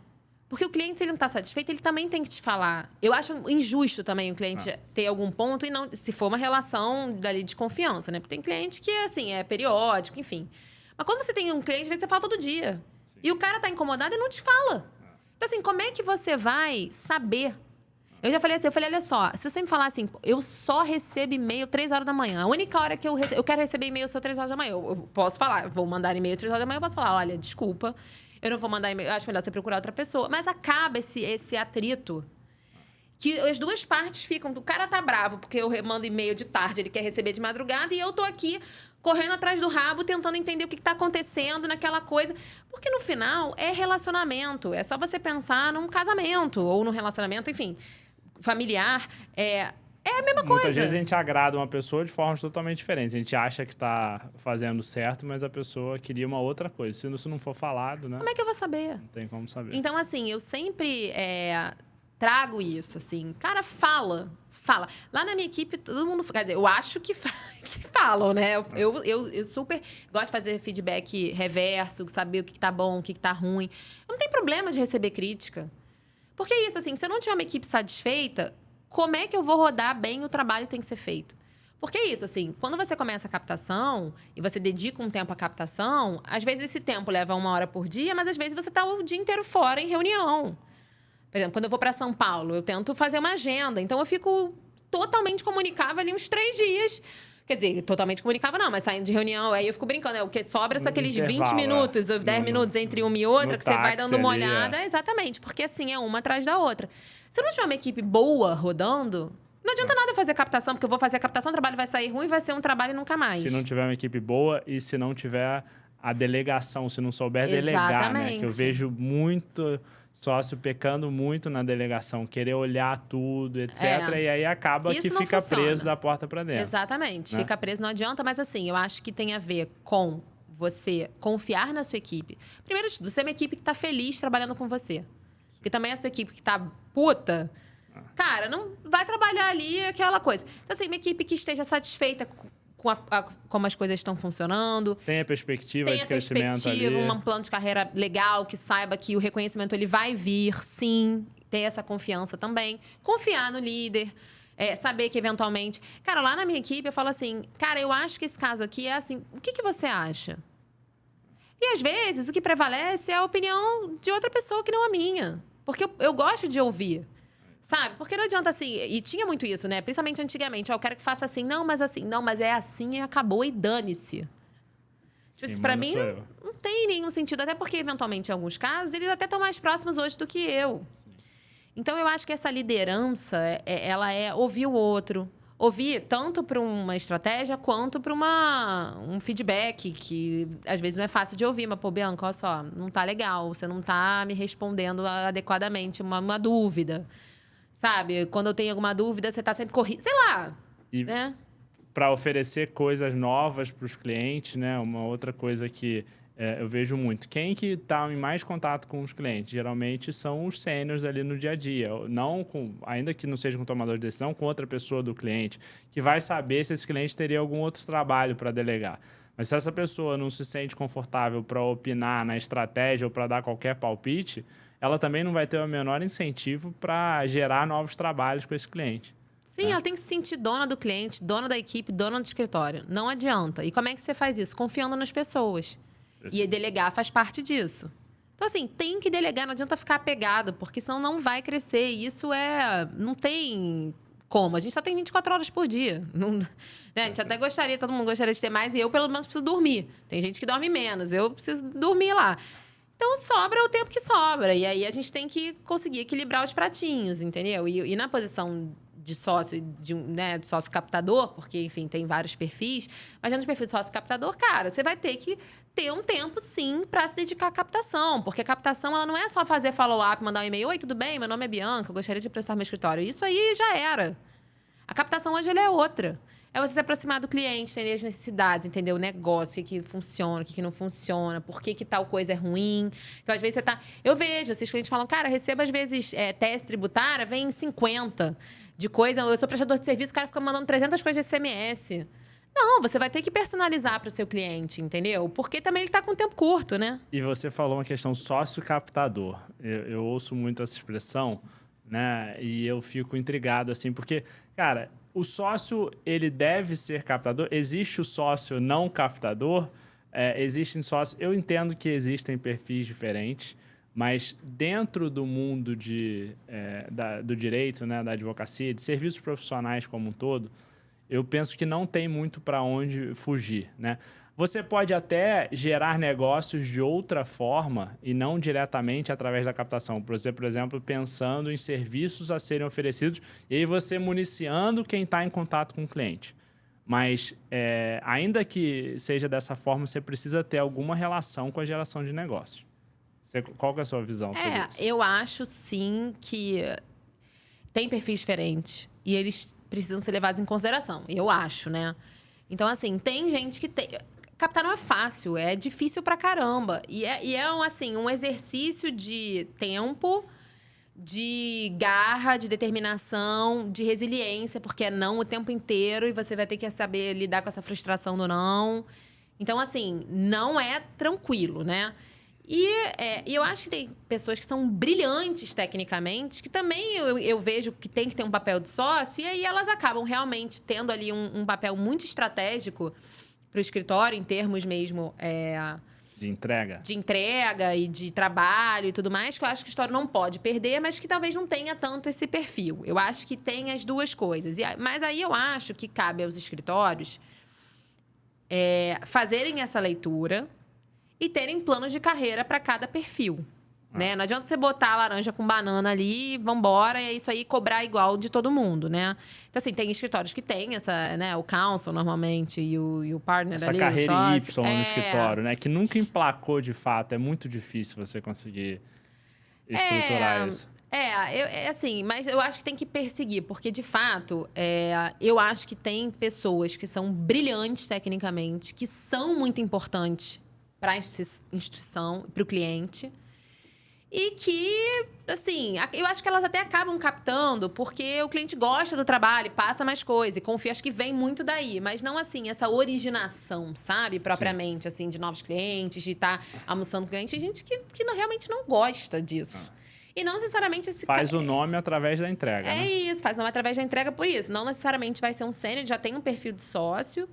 Porque o cliente, se ele não está satisfeito, ele também tem que te falar. Eu acho injusto também o cliente ter algum ponto e não... Se for uma relação dali de confiança, né? Porque tem cliente que, assim, é periódico, enfim. Mas quando você tem um cliente, às vezes você fala todo dia. Sim. E o cara tá incomodado e não te fala. Então, assim, como é que você vai saber? Eu já falei assim, olha só, se você me falar assim, eu só recebo e-mail 3 horas da manhã. A única hora que eu quero receber e-mail são 3 horas da manhã. Eu posso falar, vou mandar e-mail 3 horas da manhã, eu posso falar, olha, desculpa, eu não vou mandar e-mail, eu acho melhor você procurar outra pessoa. Mas acaba esse atrito que as duas partes ficam... O cara tá bravo porque eu mando e-mail de tarde, ele quer receber de madrugada, e eu tô aqui correndo atrás do rabo, tentando entender o que tá acontecendo naquela coisa. Porque no final é relacionamento. É só você pensar num casamento ou num relacionamento, enfim... familiar, é a mesma coisa. Muitas vezes a gente agrada uma pessoa de formas totalmente diferentes. A gente acha que está fazendo certo, mas a pessoa queria uma outra coisa. Se isso não for falado, né? Como é que eu vou saber? Não tem como saber. Então, assim, eu sempre trago isso, assim. Cara, fala. Lá na minha equipe, todo mundo... Quer dizer, eu acho que falam, né? Eu super gosto de fazer feedback reverso, saber o que tá bom, o que tá ruim. Eu não tenho problema de receber crítica. Porque é isso, assim, se eu não tiver uma equipe satisfeita, como é que eu vou rodar bem o trabalho que tem que ser feito? Porque é isso, assim, quando você começa a captação e você dedica um tempo à captação, às vezes esse tempo leva 1 hora por dia, mas às vezes você está o dia inteiro fora em reunião. Por exemplo, quando eu vou para São Paulo, eu tento fazer uma agenda, então eu fico totalmente comunicável ali uns 3 dias. Quer dizer, totalmente comunicável não, mas saindo de reunião, aí eu fico brincando, o que sobra são aqueles 20 minutos ou 10 minutos entre uma e outra, que você vai dando uma olhada. Exatamente, porque assim, é uma atrás da outra. Se eu não tiver uma equipe boa rodando, não adianta nada eu fazer captação, porque eu vou fazer a captação, o trabalho vai sair ruim, vai ser um trabalho nunca mais. Se não tiver uma equipe boa e se não tiver a delegação, se não souber delegar, né? Que eu vejo muito... sócio pecando muito na delegação, querer olhar tudo, etc. E aí acaba isso que fica preso da porta para dentro. Exatamente. Né? Fica preso, não adianta. Mas assim, eu acho que tem a ver com você confiar na sua equipe. Primeiro de tudo, você é uma equipe que está feliz trabalhando com você. Sim. Porque também a sua equipe que está puta, cara, não vai trabalhar ali aquela coisa. Então assim, uma equipe que esteja satisfeita como as coisas estão funcionando. Tem a perspectiva de crescimento ali. Um plano de carreira legal, que saiba que o reconhecimento ele vai vir, sim. Ter essa confiança também. Confiar no líder. Saber que, eventualmente... Cara, lá na minha equipe, eu falo assim... Cara, eu acho que esse caso aqui é assim... O que você acha? E, às vezes, o que prevalece é a opinião de outra pessoa que não a minha. Porque eu gosto de ouvir. Sabe? Porque não adianta assim... E tinha muito isso, né? Principalmente antigamente. Eu quero que faça assim. Não, mas assim... Não, mas é assim e acabou e dane-se. Tipo, isso pra mim não tem nenhum sentido. Até porque, eventualmente, em alguns casos, eles até estão mais próximos hoje do que eu. Sim. Então, eu acho que essa liderança, ela é ouvir o outro. Ouvir tanto para uma estratégia quanto para um feedback, que às vezes não é fácil de ouvir. Mas, pô, Bianca, olha só, não tá legal. Você não tá me respondendo adequadamente uma dúvida. Sabe? Quando eu tenho alguma dúvida, você tá sempre correndo. Sei lá, né? Para oferecer coisas novas para os clientes, né? Uma outra coisa que eu vejo muito. Quem que está em mais contato com os clientes? Geralmente são os sêniors ali no dia a dia. Não ainda que não seja com o tomador de decisão, com outra pessoa do cliente, que vai saber se esse cliente teria algum outro trabalho para delegar. Mas se essa pessoa não se sente confortável para opinar na estratégia ou para dar qualquer palpite, ela também não vai ter o menor incentivo para gerar novos trabalhos com esse cliente. Sim, ela tem que se sentir dona do cliente, dona da equipe, dona do escritório. Não adianta. E como é que você faz isso? Confiando nas pessoas. E delegar faz parte disso. Então, assim, tem que delegar. Não adianta ficar apegado, porque senão não vai crescer. E isso não tem como. A gente só tem 24 horas por dia. Não, né? A gente até gostaria, todo mundo gostaria de ter mais. E eu, pelo menos, preciso dormir. Tem gente que dorme menos. Eu preciso dormir lá. Então, sobra o tempo que sobra. E aí, a gente tem que conseguir equilibrar os pratinhos, entendeu? E na posição de sócio, né, de sócio captador, porque, enfim, tem vários perfis, mas dentro do perfil de sócio captador, cara, você vai ter que ter um tempo, sim, para se dedicar à captação, porque a captação, ela não é só fazer follow-up, mandar um e-mail, oi, tudo bem, meu nome é Bianca, eu gostaria de prestar meu escritório. Isso aí já era. A captação hoje, ela é outra. É você se aproximar do cliente, entender as necessidades, entender o negócio, o que funciona, o que não funciona, por que tal coisa é ruim. Então, às vezes, você tá... Eu vejo, esses clientes falam, cara, recebo, às vezes, teste tributária, vem 50 de coisa. Eu sou prestador de serviço, o cara fica mandando 300 coisas de SMS. Não, você vai ter que personalizar para o seu cliente, entendeu? Porque também ele está com tempo curto, né? E você falou uma questão sócio-captador. Eu ouço muito essa expressão, né? E eu fico intrigado, assim, porque, cara... O sócio, ele deve ser captador? Existe o sócio não captador? Existem sócios... Eu entendo que existem perfis diferentes, mas dentro do mundo do direito, né, da advocacia, de serviços profissionais como um todo, eu penso que não tem muito para onde fugir, né? Você pode até gerar negócios de outra forma e não diretamente através da captação. Você, por exemplo, pensando em serviços a serem oferecidos e aí você municiando quem está em contato com o cliente. Mas, ainda que seja dessa forma, você precisa ter alguma relação com a geração de negócios. Qual que é a sua visão sobre isso? Eu acho, sim, que tem perfis diferentes e eles precisam ser levados em consideração. Eu acho, né? Então, assim, tem gente que tem... Captar não é fácil, é difícil pra caramba. E é um exercício de tempo, de garra, de determinação, de resiliência, porque é não o tempo inteiro e você vai ter que saber lidar com essa frustração do não. Então, assim, não é tranquilo, né? E eu acho que tem pessoas que são brilhantes tecnicamente, que também eu vejo que tem que ter um papel de sócio, e aí elas acabam realmente tendo ali um papel muito estratégico para o escritório, em termos mesmo... De entrega. De entrega e de trabalho e tudo mais, que eu acho que o escritório não pode perder, mas que talvez não tenha tanto esse perfil. Eu acho que tem as duas coisas. Mas aí eu acho que cabe aos escritórios fazerem essa leitura e terem planos de carreira para cada perfil. Né? Não adianta você botar a laranja com banana ali, vambora, e é isso aí, cobrar igual de todo mundo, né? Então, assim, tem escritórios que tem essa, né? O counsel, normalmente, e o partner essa ali, carreira o Y sócio. no escritório, né? Que nunca emplacou de fato. É muito difícil você conseguir estruturar isso. Assim, mas eu acho que tem que perseguir, porque, de fato, eu acho que tem pessoas que são brilhantes tecnicamente, que são muito importantes para a instituição, para o cliente. E que, assim, eu acho que elas até acabam captando porque o cliente gosta do trabalho, passa mais coisa e confia, acho que vem muito daí. Mas não, assim, essa originação, sabe? Propriamente, Sim. assim, de novos clientes, de estar almoçando com cliente. Tem gente que realmente não gosta disso. E não necessariamente esse... Faz o nome através da entrega, né? Isso, faz o nome através da entrega por isso. Não necessariamente vai ser um sênior, já tem um perfil de sócio.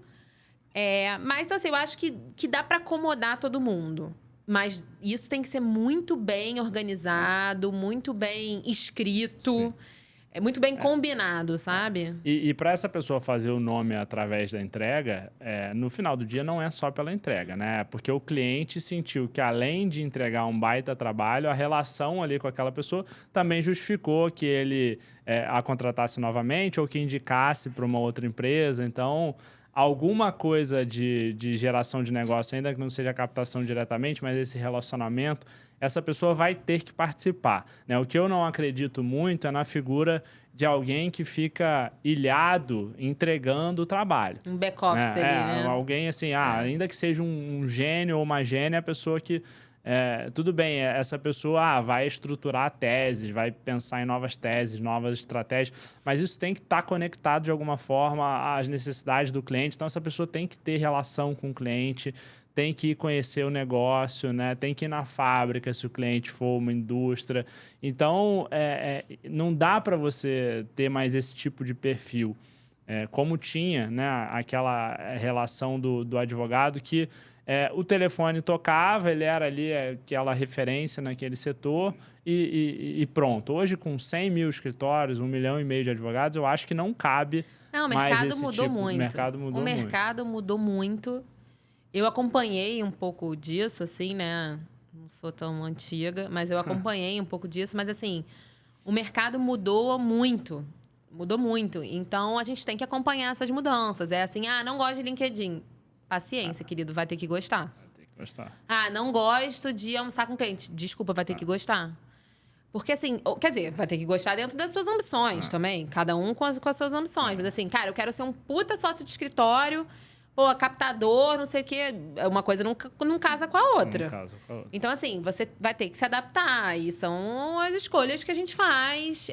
Mas, então, assim, eu acho que dá para acomodar todo mundo. Mas isso tem que ser muito bem organizado, muito bem escrito, muito bem combinado, sabe? E para essa pessoa fazer o nome através da entrega, no final do dia não é só pela entrega, né? Porque o cliente sentiu que, além de entregar um baita trabalho, a relação ali com aquela pessoa também justificou que ele a contratasse novamente ou que indicasse para uma outra empresa. Então... alguma coisa de geração de negócio, ainda que não seja captação diretamente, mas esse relacionamento, essa pessoa vai ter que participar, né? O que eu não acredito muito é na figura de alguém que fica ilhado entregando o trabalho. Um back-office ali, né? Alguém assim, ainda que seja um gênio ou uma gênia, a pessoa que... tudo bem, essa pessoa vai estruturar teses, vai pensar em novas teses, novas estratégias, mas isso tem que estar conectado de alguma forma às necessidades do cliente. Então, essa pessoa tem que ter relação com o cliente, tem que conhecer o negócio, né? Tem que ir na fábrica se o cliente for uma indústria. Então, não dá para você ter mais esse tipo de perfil. Como tinha, né, aquela relação do advogado que o telefone tocava, ele era ali aquela referência naquele setor e pronto. Hoje, com 100 mil escritórios, 1,5 milhão de advogados, eu acho que não cabe mais esse mudou tipo. muito. O mercado mudou muito. O mercado mudou muito. Eu acompanhei um pouco disso, assim, né? Não sou tão antiga, mas eu acompanhei um pouco disso. Mas, assim, o mercado mudou muito. Mudou muito. Então, a gente tem que acompanhar essas mudanças. É assim, não gosto de LinkedIn. Paciência, querido, vai ter que gostar. Vai ter que gostar. Não gosto de almoçar com cliente. Desculpa, vai ter que gostar. Porque, assim, quer dizer, vai ter que gostar dentro das suas ambições também. Cada um com as suas ambições. Mas, assim, cara, eu quero ser um puta sócio de escritório, captador, não sei o quê. Uma coisa não casa com a outra. Não casa com a outra. Então, assim, você vai ter que se adaptar. E são as escolhas que a gente faz,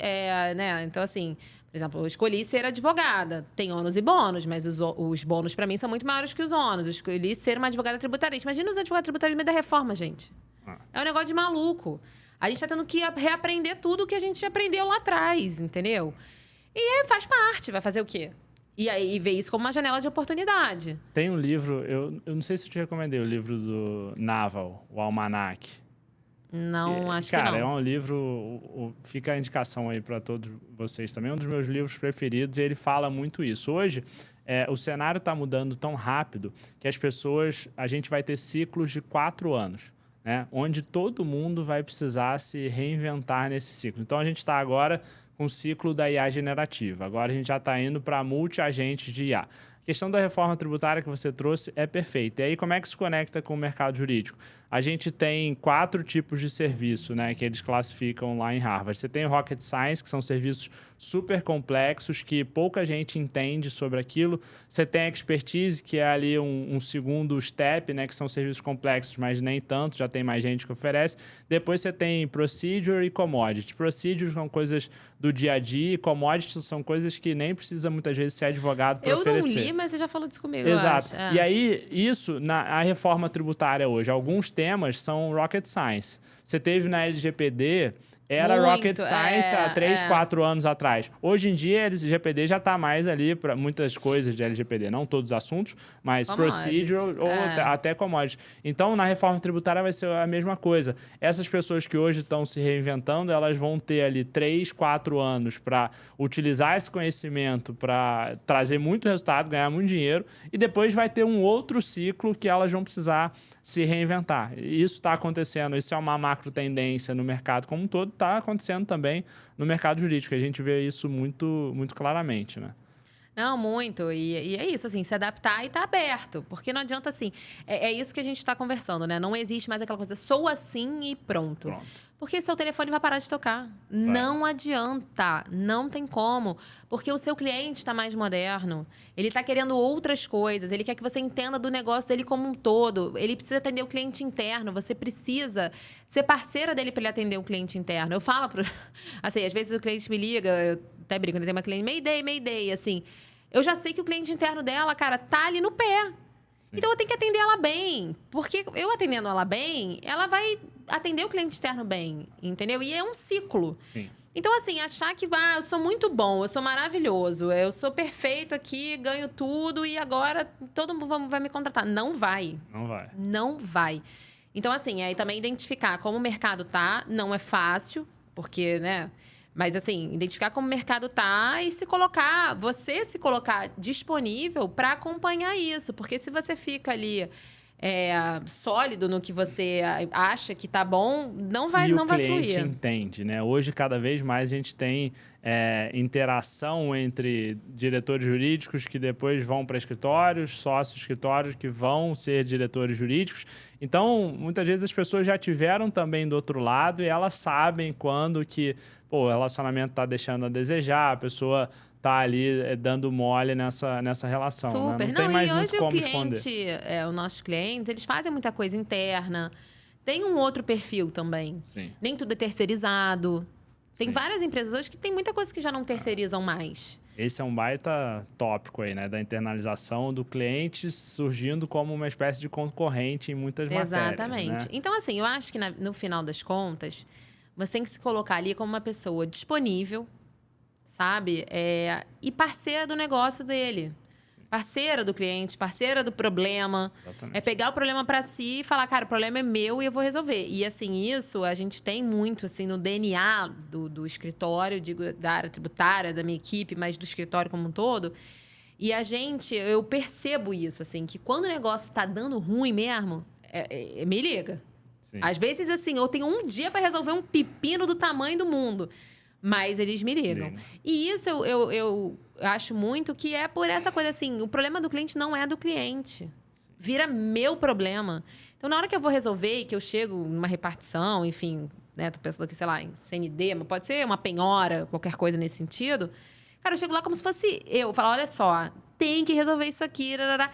né? Então, assim, por exemplo, eu escolhi ser advogada. Tem ônus e bônus, mas os bônus, pra mim, são muito maiores que os ônus. Eu escolhi ser uma advogada tributarista. Imagina os advogados tributários no meio da reforma, gente. É um negócio de maluco. A gente tá tendo que reaprender tudo que a gente aprendeu lá atrás, entendeu? E faz parte. Vai fazer o quê? E aí ver isso como uma janela de oportunidade. Tem um livro, eu não sei se eu te recomendei, o livro do Naval, o Almanac. Não, acho que não. Cara, é um livro, fica a indicação aí para todos vocês também, é um dos meus livros preferidos, e ele fala muito isso. Hoje, o cenário está mudando tão rápido que a gente vai ter ciclos de 4 anos, né? Onde todo mundo vai precisar se reinventar nesse ciclo. Então, a gente está agora com o ciclo da IA generativa. Agora, a gente já está indo para multi-agentes de IA. A questão da reforma tributária que você trouxe é perfeita. E aí, como é que se conecta com o mercado jurídico? A gente tem 4 tipos de serviço, né, que eles classificam lá em Harvard. Você tem o Rocket Science, que são serviços super complexos, que pouca gente entende sobre aquilo. Você tem a Expertise, que é ali um segundo step, né, que são serviços complexos, mas nem tanto, já tem mais gente que oferece. Depois você tem Procedure e Commodity. Procedure são coisas do dia a dia, e Commodity são coisas que nem precisa muitas vezes ser advogado para oferecer. Eu não li, mas você já falou disso comigo, Exato. eu acho. E aí, isso, a reforma tributária hoje, alguns temas são rocket science. Você teve na LGPD, era Muito, rocket science há 3, 4 anos atrás. Hoje em dia, a LGPD já está mais ali para muitas coisas de LGPD. Não todos os assuntos, mas procedural ou até commodity. Então, na reforma tributária vai ser a mesma coisa. Essas pessoas que hoje estão se reinventando, elas vão ter ali 3, 4 anos para utilizar esse conhecimento para trazer muito resultado, ganhar muito dinheiro. E depois vai ter um outro ciclo que elas vão precisar se reinventar. Isso está acontecendo, isso é uma macro tendência no mercado como um todo, está acontecendo também no mercado jurídico. A gente vê isso muito, muito claramente, né? Não, muito. E é isso, assim, se adaptar e tá aberto. Porque não adianta, assim... É isso que a gente está conversando, né? Não existe mais aquela coisa, sou assim e pronto. Porque seu telefone vai parar de tocar. Não adianta. Não tem como. Porque o seu cliente está mais moderno. Ele está querendo outras coisas. Ele quer que você entenda do negócio dele como um todo. Ele precisa atender o cliente interno. Você precisa ser parceira dele para ele atender o cliente interno. Eu falo assim, às vezes o cliente me liga, eu até brinco, tem uma cliente, Mayday, assim. Eu já sei que o cliente interno dela, cara, tá ali no pé. Sim. Então, eu tenho que atender ela bem. Porque eu atendendo ela bem, ela vai atender o cliente externo bem, entendeu? E é um ciclo. Sim. Então, assim, achar que eu sou muito bom, eu sou maravilhoso, eu sou perfeito aqui, ganho tudo e agora todo mundo vai me contratar. Não vai. Não vai. Não vai. Então, assim, aí também identificar como o mercado tá, não é fácil, porque, né... Mas, assim, identificar como o mercado tá e você se colocar disponível para acompanhar isso. Porque se você fica ali sólido no que você acha que tá bom, não vai fluir. E o cliente entende, né? Hoje, cada vez mais, a gente tem interação entre diretores jurídicos que depois vão para escritórios, sócios de escritórios que vão ser diretores jurídicos. Então, muitas vezes as pessoas já tiveram também do outro lado e elas sabem quando que o relacionamento está deixando a desejar, a pessoa tá ali dando mole nessa relação. Super. Né? Não tem mais muito como esconder. Os nossos clientes, eles fazem muita coisa interna. Tem um outro perfil também. Sim. Nem tudo é terceirizado. Tem Sim. várias empresas hoje que tem muita coisa que já não terceirizam mais. Esse é um baita tópico aí, né? Da internalização do cliente surgindo como uma espécie de concorrente em muitas matérias. Exatamente. Né? Então, assim, eu acho que no final das contas, você tem que se colocar ali como uma pessoa disponível, sabe? E parceira do negócio dele. Sim. Parceira do cliente, parceira do problema. Exatamente. É pegar o problema para si e falar, cara, o problema é meu e eu vou resolver. E, assim, isso a gente tem muito, assim, no DNA do escritório, digo, da área tributária, da minha equipe, mas do escritório como um todo. E eu percebo isso, assim, que quando o negócio tá dando ruim mesmo, me liga. Sim. Às vezes, assim, eu tenho um dia para resolver um pepino do tamanho do mundo. mais eles me ligam. E isso eu acho muito que é por essa coisa assim, o problema do cliente não é do cliente. Vira meu problema. Então, na hora que eu vou resolver, que eu chego numa repartição, enfim, né, tô pensando aqui, sei lá, em CND, mas pode ser uma penhora, qualquer coisa nesse sentido. Cara, eu chego lá como se fosse eu falo, olha só, tem que resolver isso aqui, rarará.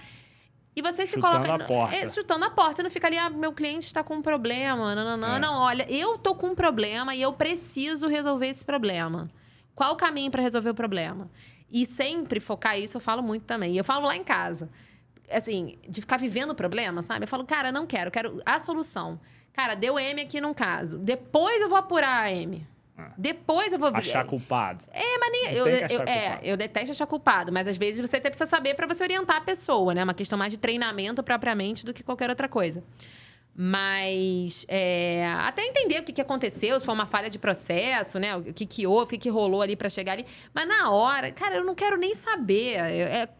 E você se coloca... Chutando a porta. Chutando a porta. Você não fica ali, meu cliente está com um problema. Não, olha, eu tô com um problema e eu preciso resolver esse problema. Qual o caminho para resolver o problema? E sempre focar isso, eu falo muito também. E eu falo lá em casa. Assim, de ficar vivendo o problema, sabe? Eu falo, cara, não quero a solução. Cara, deu M aqui num caso. Depois eu vou apurar a M. Depois eu vou... Achar culpado. Mas nem... Eu detesto achar culpado. Mas, às vezes, você até precisa saber para você orientar a pessoa, né? Uma questão mais de treinamento, propriamente, do que qualquer outra coisa. Mas... até entender o que aconteceu, se foi uma falha de processo, né? O que houve, o que rolou ali para chegar ali. Mas, na hora... Cara, eu não quero nem saber.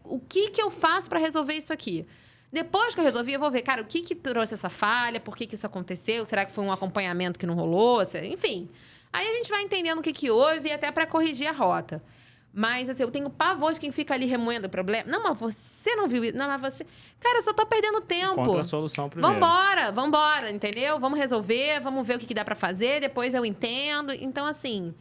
O que eu faço para resolver isso aqui? Depois que eu resolvi, eu vou ver, cara, o que trouxe essa falha? Por que isso aconteceu? Será que foi um acompanhamento que não rolou? Enfim... Aí a gente vai entendendo o que houve, até para corrigir a rota. Mas, assim, eu tenho pavor de quem fica ali remoendo o problema. Não, mas você não viu isso. Não, mas você... Cara, eu só tô perdendo tempo. Encontra a solução primeiro. Vambora, entendeu? Vamos resolver, vamos ver o que dá para fazer, depois eu entendo. Então, assim...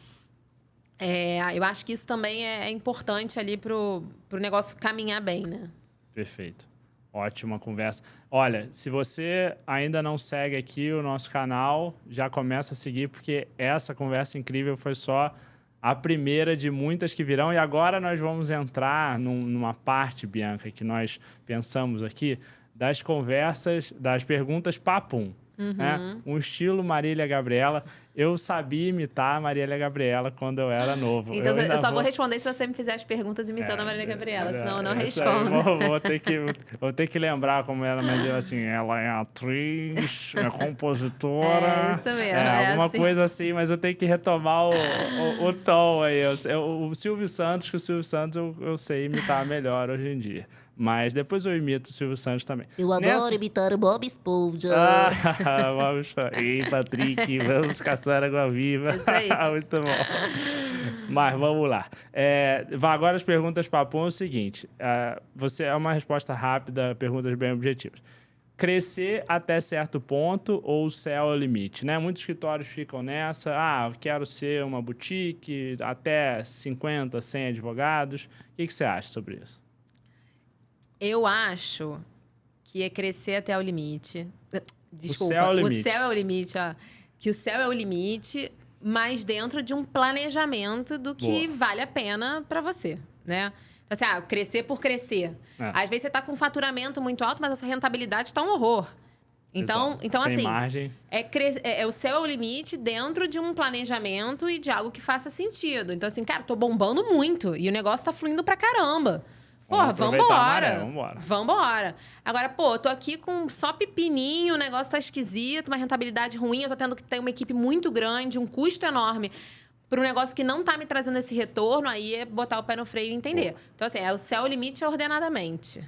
eu acho que isso também é importante ali pro negócio caminhar bem, né? Perfeito. Ótima conversa. Olha, se você ainda não segue aqui o nosso canal, já começa a seguir, porque essa conversa incrível foi só a primeira de muitas que virão. E agora nós vamos entrar numa parte, Bianca, que nós pensamos aqui, das conversas, das perguntas papum. Né? Um estilo Marília Gabriela. Eu sabia imitar a Marília Gabriela quando eu era novo. Então, eu só vou responder se você me fizer as perguntas imitando a Marília Gabriela, senão eu não respondo. Vou ter que lembrar como ela, mas eu, assim, ela é atriz, é compositora. É isso mesmo. Alguma assim. coisa assim, mas eu tenho que retomar o tom aí. O Silvio Santos, eu sei imitar melhor hoje em dia. Mas depois eu imito o Silvio Santos também. Eu adoro imitar o Bob Esponja. Vamos... Ei, Patrick, vamos caçar água viva. Isso aí. Muito bom. Mas vamos lá. Agora as perguntas papum é o seguinte. Você é uma resposta rápida, perguntas bem objetivas. Crescer até certo ponto ou o céu é o limite, né? Muitos escritórios ficam nessa. Quero ser uma boutique, até 50, 100 advogados. O que você acha sobre isso? Eu acho que é crescer até o limite. Desculpa, o céu é o limite. O céu é o limite, ó. Que o céu é o limite, mas dentro de um planejamento do que vale a pena para você, né? Então, assim, crescer por crescer. Às vezes você tá com um faturamento muito alto, mas a sua rentabilidade está um horror. Então Sem assim, margem. O céu é o limite dentro de um planejamento e de algo que faça sentido. Então, assim, cara, tô bombando muito e o negócio tá fluindo pra caramba. Porra, vambora. Agora, tô aqui com só pepininho, o negócio tá esquisito, uma rentabilidade ruim, eu tô tendo que ter uma equipe muito grande, um custo enorme para um negócio que não tá me trazendo esse retorno, aí é botar o pé no freio e entender. Então, assim, o céu limite ordenadamente.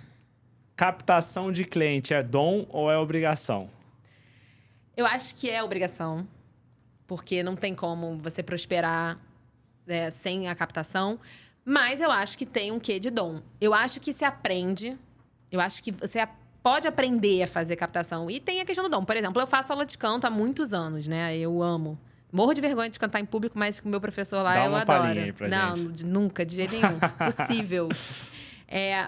Captação de cliente é dom ou é obrigação? Eu acho que é obrigação, porque não tem como você prosperar sem a captação. Mas eu acho que tem um quê de dom. Eu acho que se aprende. Eu acho que você pode aprender a fazer captação. E tem a questão do dom. Por exemplo, eu faço aula de canto há muitos anos, né? Eu amo. Morro de vergonha de cantar em público, mas com o meu professor lá eu adoro. Palhinha aí pra gente. Nunca, de jeito nenhum. Possível.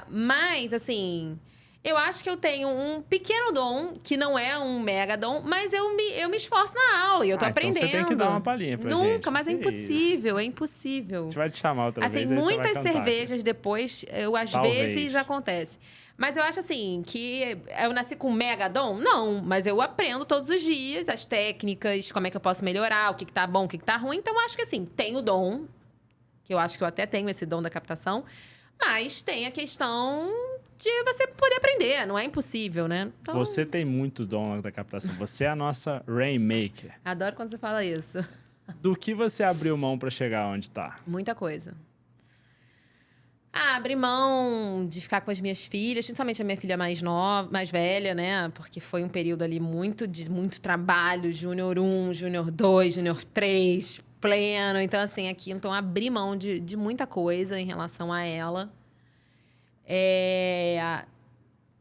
Mas, assim... Eu acho que eu tenho um pequeno dom, que não é um mega dom, mas eu me esforço na aula e eu tô aprendendo. Então você tem que dar uma palhinha pra gente. Nunca, mas é impossível, é impossível. A gente vai te chamar outra vez. Assim, muitas cervejas depois, às vezes acontece. Mas eu acho assim, que eu nasci com mega dom? Não, mas eu aprendo todos os dias as técnicas, como é que eu posso melhorar, o que tá bom, o que tá ruim. Então, eu acho que assim, tenho dom, que eu acho que eu até tenho esse dom da captação, mas tem a questão de você poder aprender, não é impossível, né? Então... Você tem muito dom da captação, você é a nossa rainmaker. Adoro quando você fala isso. Do que você abriu mão para chegar onde tá? Muita coisa. Abri mão de ficar com as minhas filhas, principalmente a minha filha mais nova, mais velha, né? Porque foi um período ali de muito trabalho, Júnior 1, Júnior 2, Júnior 3, pleno. Então, assim, aqui, então, abri mão de muita coisa em relação a ela.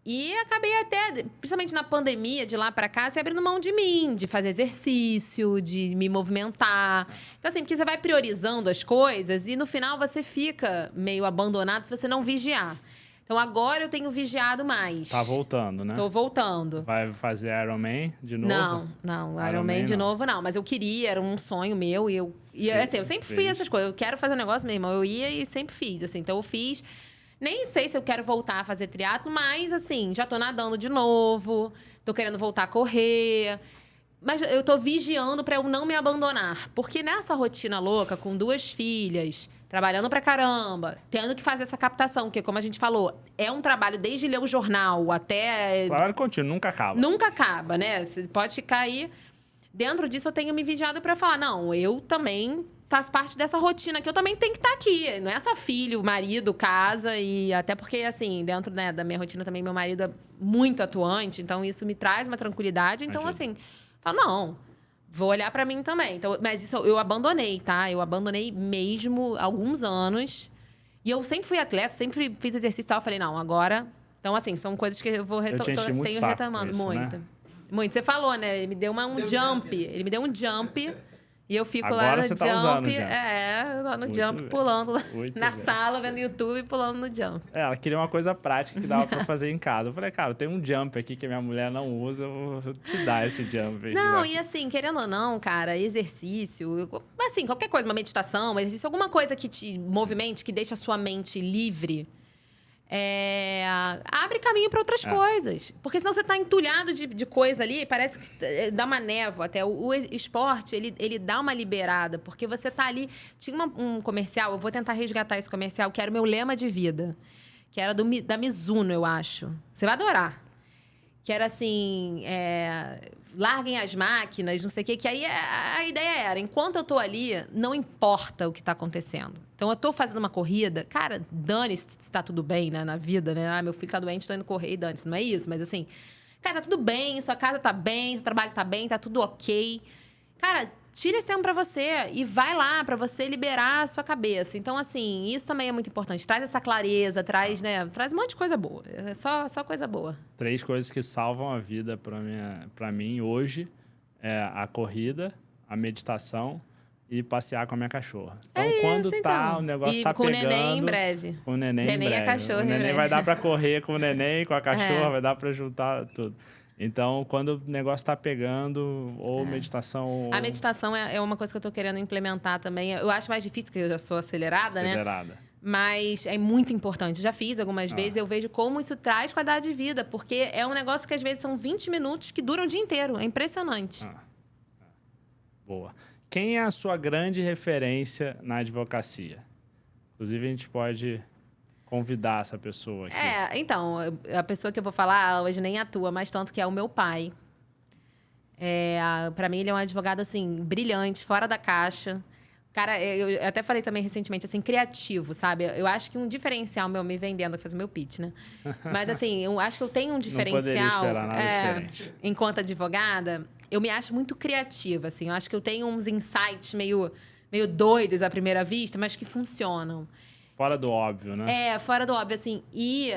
E acabei até, principalmente na pandemia, de lá pra cá, se abrindo mão de mim, de fazer exercício, de me movimentar. Então, assim, porque você vai priorizando as coisas e no final você fica meio abandonado se você não vigiar. Então, agora eu tenho vigiado mais. Tá voltando, né? Tô voltando. Vai fazer Ironman de novo? Não, Ironman de novo não. Mas eu queria, era um sonho meu. E assim, eu sempre fiz essas coisas. Eu quero fazer um negócio mesmo. Eu ia e sempre fiz, assim. Então, eu fiz... Nem sei se eu quero voltar a fazer triatlo, mas, assim, já tô nadando de novo. Tô querendo voltar a correr. Mas eu tô vigiando pra eu não me abandonar. Porque nessa rotina louca, com 2 filhas, trabalhando pra caramba, tendo que fazer essa captação, porque, como a gente falou, é um trabalho desde ler o jornal até... Trabalho contínuo, nunca acaba. Nunca acaba, né? Você pode ficar aí... Dentro disso, eu tenho me vigiado pra falar, não, eu também faço parte dessa rotina, que eu também tenho que estar aqui. Não é só filho, marido, casa, e até porque, assim, dentro, né, da minha rotina também, meu marido é muito atuante, então isso me traz uma tranquilidade. Então, assim, falo, não, vou olhar pra mim também. Então, mas isso eu abandonei, tá? Eu abandonei mesmo há alguns anos. E eu sempre fui atleta, sempre fiz exercício e tal. Eu falei, não, agora... Então, assim, são coisas que eu vou tenho retomando muito. Né? Muito. Você falou, né? Ele me deu um jump. Ele me deu um jump. E eu fico agora lá no você jump. Tá usando, lá no jump, pulando lá na sala, vendo YouTube e pulando no jump. Ela queria uma coisa prática que dava pra fazer em casa. Eu falei, cara, tem um jump aqui que a minha mulher não usa, eu vou te dar esse jump aí. Não, e assim, querendo ou não, cara, exercício, assim, qualquer coisa, uma meditação, um exercício, alguma coisa que te movimente, que deixa a sua mente livre. Abre caminho para outras coisas. Porque senão você tá entulhado de coisa ali, parece que dá uma névoa até. O esporte, ele dá uma liberada, porque você tá ali... Tinha um comercial, eu vou tentar resgatar esse comercial, que era o meu lema de vida. Que era da Mizuno, eu acho. Você vai adorar. Que era assim... larguem as máquinas, não sei o quê. Que aí a ideia era, enquanto eu tô ali, não importa o que tá acontecendo. Então, eu tô fazendo uma corrida, cara, dane-se se tá tudo bem, né, na vida, né? Ah, meu filho tá doente, tô indo correr e dane-se. Não é isso, mas assim, cara, tá tudo bem, sua casa tá bem, seu trabalho tá bem, tá tudo ok. Cara, tira esse tempo pra você e vai lá pra você liberar a sua cabeça. Então, assim, isso também é muito importante. Traz essa clareza, traz um monte de coisa boa. É só coisa boa. 3 coisas que salvam a vida pra mim hoje é a corrida, a meditação e passear com a minha cachorra. Então, quando o negócio tá pegando... com o neném em breve. Com o neném em breve. É cachorro, o neném vai dar pra correr com o neném, com a cachorra, vai dar pra juntar tudo. Então, quando o negócio tá pegando, ou meditação... A meditação é uma coisa que eu tô querendo implementar também. Eu acho mais difícil, porque eu já sou acelerada, né? Mas é muito importante. Já fiz algumas vezes, eu vejo como isso traz qualidade de vida, porque é um negócio que às vezes são 20 minutos que duram o dia inteiro. É impressionante. Boa. Quem é a sua grande referência na advocacia? Inclusive, a gente pode convidar essa pessoa aqui. Então, a pessoa que eu vou falar, ela hoje nem atua, mas tanto que é o meu pai. Para mim, ele é um advogado, assim, brilhante, fora da caixa. Cara, eu até falei também recentemente, assim, criativo, sabe? Eu acho que um diferencial meu, me vendendo, fazer meu pitch, né? Mas, assim, eu acho que eu tenho um diferencial... Não poderia esperar nada diferente. Enquanto advogada, eu me acho muito criativa, assim. Eu acho que eu tenho uns insights meio doidos à primeira vista, mas que funcionam. Fora do óbvio, né? Fora do óbvio, assim. E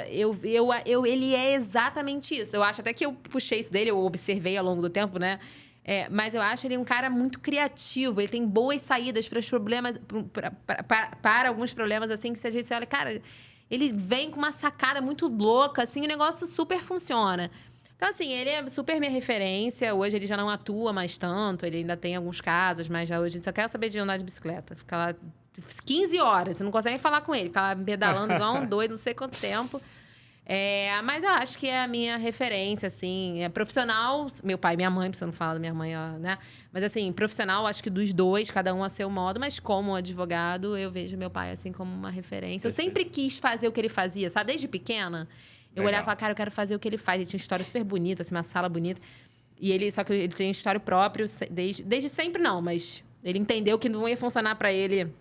ele é exatamente isso. Eu acho até que eu puxei isso dele, eu observei ao longo do tempo, né? Mas eu acho ele um cara muito criativo. Ele tem boas saídas para os problemas, para alguns problemas, assim, que se a gente olha, cara, ele vem com uma sacada muito louca, assim, o negócio super funciona. Então, assim, ele é super minha referência. Hoje ele já não atua mais tanto, ele ainda tem alguns casos, mas já hoje ele só quer saber de andar de bicicleta. Fica lá 15 horas, você não consegue falar com ele. Fica lá pedalando igual um doido, não sei quanto tempo. Mas eu acho que é a minha referência, assim, profissional, meu pai e minha mãe, você não fala da minha mãe, né? Mas, assim, profissional, acho que dos dois, cada um a seu modo, mas como advogado, eu vejo meu pai, assim, como uma referência. Eu sempre quis fazer o que ele fazia, sabe? Desde pequena, eu olhava e falava, cara, eu quero fazer o que ele faz. Ele tinha uma história super bonita, assim, uma sala bonita. Só que ele tem história própria, desde sempre não, mas ele entendeu que não ia funcionar para ele.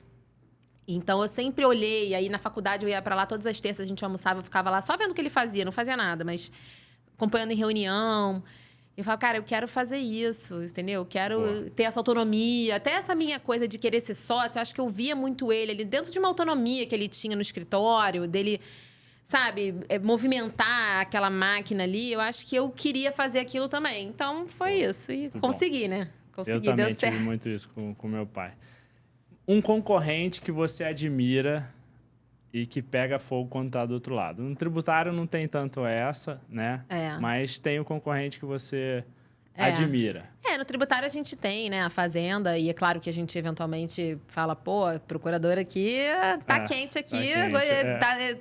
Então, eu sempre olhei, aí na faculdade eu ia para lá todas as terças, a gente almoçava, eu ficava lá só vendo o que ele fazia, não fazia nada, mas acompanhando em reunião. Eu falo, cara, eu quero fazer isso, entendeu? Eu quero ter essa autonomia. Até essa minha coisa de querer ser sócio, eu acho que eu via muito ele dentro de uma autonomia que ele tinha no escritório, dele, sabe, movimentar aquela máquina ali. Eu acho que eu queria fazer aquilo também. Então, foi isso. E consegui, né? Consegui, eu também deu certo. tive muito isso com meu pai. Um concorrente que você admira e que pega fogo quando tá do outro lado. No tributário não tem tanto essa, né? Mas tem o concorrente que você admira. No tributário a gente tem, né, a Fazenda, e é claro que a gente eventualmente fala, pô, procurador aqui tá quente aqui,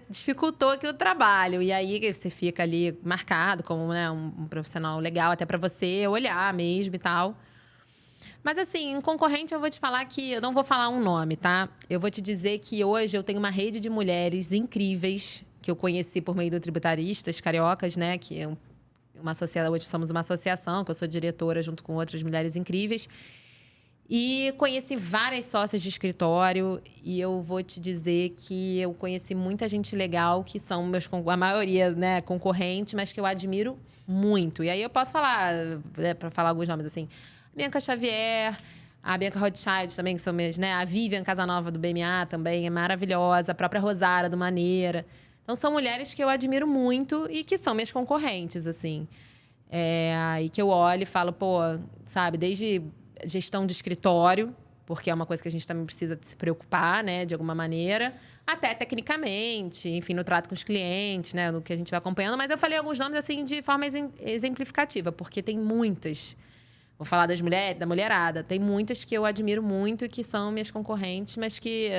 dificultou aqui o trabalho. E aí você fica ali marcado como, né, um profissional legal, até para você olhar mesmo e tal. Mas, assim, um concorrente, eu vou te falar que... Eu não vou falar um nome, tá? Eu vou te dizer que hoje eu tenho uma rede de mulheres incríveis que eu conheci por meio do Tributaristas Cariocas, né? Que é uma associação... Hoje somos uma associação, que eu sou diretora junto com outras mulheres incríveis. E conheci várias sócias de escritório. E eu vou te dizer que eu conheci muita gente legal, que são a maioria, né, concorrentes, mas que eu admiro muito. E aí eu posso falar, né, para falar alguns nomes, assim... Bianca Xavier, a Bianca Rothschild também, que são minhas, né? A Vivian Casanova do BMA também é maravilhosa. A própria Rosara do Maneira. Então, são mulheres que eu admiro muito e que são minhas concorrentes, assim. E que eu olho e falo, pô, sabe? Desde gestão de escritório, porque é uma coisa que a gente também precisa se preocupar, né? De alguma maneira. Até tecnicamente, enfim, no trato com os clientes, né? No que a gente vai acompanhando. Mas eu falei alguns nomes, assim, de forma exemplificativa, porque tem muitas... Vou falar das mulheres, da mulherada. Tem muitas que eu admiro muito e que são minhas concorrentes, mas que,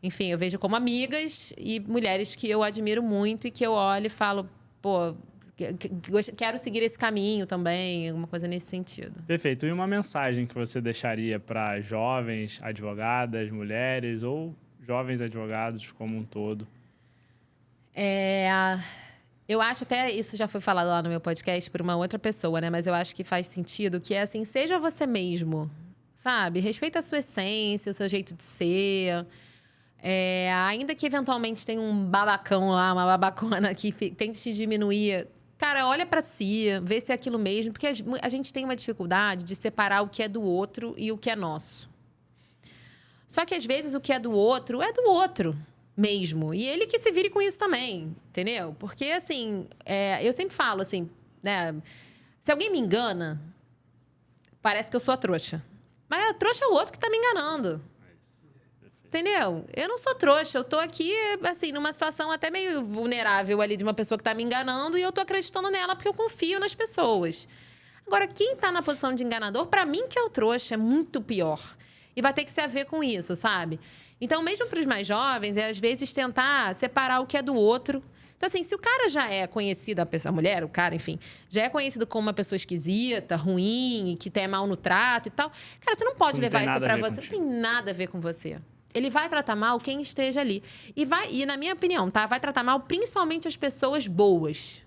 enfim, eu vejo como amigas e mulheres que eu admiro muito e que eu olho e falo, pô, quero seguir esse caminho também, alguma coisa nesse sentido. Perfeito. E uma mensagem que você deixaria para jovens advogadas, mulheres ou jovens advogados como um todo? Eu acho até, isso já foi falado lá no meu podcast por uma outra pessoa, né? Mas eu acho que faz sentido, que é assim, seja você mesmo, sabe? Respeita a sua essência, o seu jeito de ser. Ainda que eventualmente tenha um babacão lá, uma babacona que tente te diminuir, cara, olha pra si, vê se é aquilo mesmo. Porque a gente tem uma dificuldade de separar o que é do outro e o que é nosso. Só que às vezes o que é do outro mesmo. E ele que se vire com isso também, entendeu? Porque, assim, eu sempre falo, assim, né? Se alguém me engana, parece que eu sou a trouxa. Mas a trouxa é o outro que tá me enganando. Entendeu? Eu não sou trouxa. Eu tô aqui, assim, numa situação até meio vulnerável ali de uma pessoa que tá me enganando e eu tô acreditando nela porque eu confio nas pessoas. Agora, quem tá na posição de enganador, pra mim que é o trouxa, é muito pior. E vai ter que se haver com isso, sabe? Então, mesmo para os mais jovens, às vezes tentar separar o que é do outro. Então, assim, se o cara já é conhecido, a mulher, o cara, enfim, já é conhecido como uma pessoa esquisita, ruim, que tem mal no trato e tal, cara, você não pode levar isso para você. Não tem nada a ver com você. Ele vai tratar mal quem esteja ali. E na minha opinião, tá? Vai tratar mal principalmente as pessoas boas.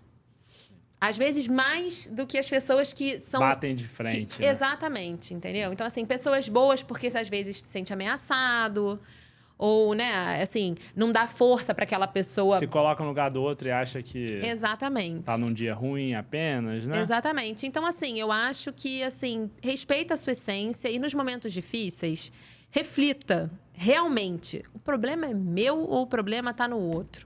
Às vezes, mais do que as pessoas que são... Batem de frente, né? Exatamente, entendeu? Então, assim, pessoas boas porque às vezes se sente ameaçado... Ou, né, assim, não dá força para aquela pessoa... Se coloca no lugar do outro e acha que... Exatamente. Tá num dia ruim apenas, né? Exatamente. Então, assim, eu acho que, assim, respeita a sua essência e nos momentos difíceis, reflita, realmente, o problema é meu ou o problema tá no outro?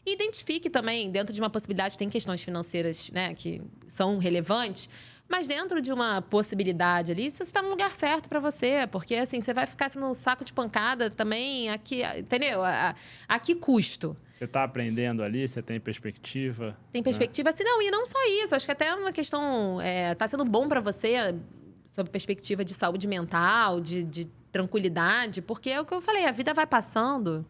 E identifique também, dentro de uma possibilidade, tem questões financeiras, né, que são relevantes, mas dentro de uma possibilidade ali, se você está no lugar certo para você, porque assim, você vai ficar sendo um saco de pancada também, aqui, entendeu? A que custo? Você está aprendendo ali, você tem perspectiva? Tem perspectiva, né? Assim, não, e não só isso, acho que até uma questão, tá sendo bom para você, sob perspectiva de saúde mental, de tranquilidade, porque é o que eu falei, a vida vai passando.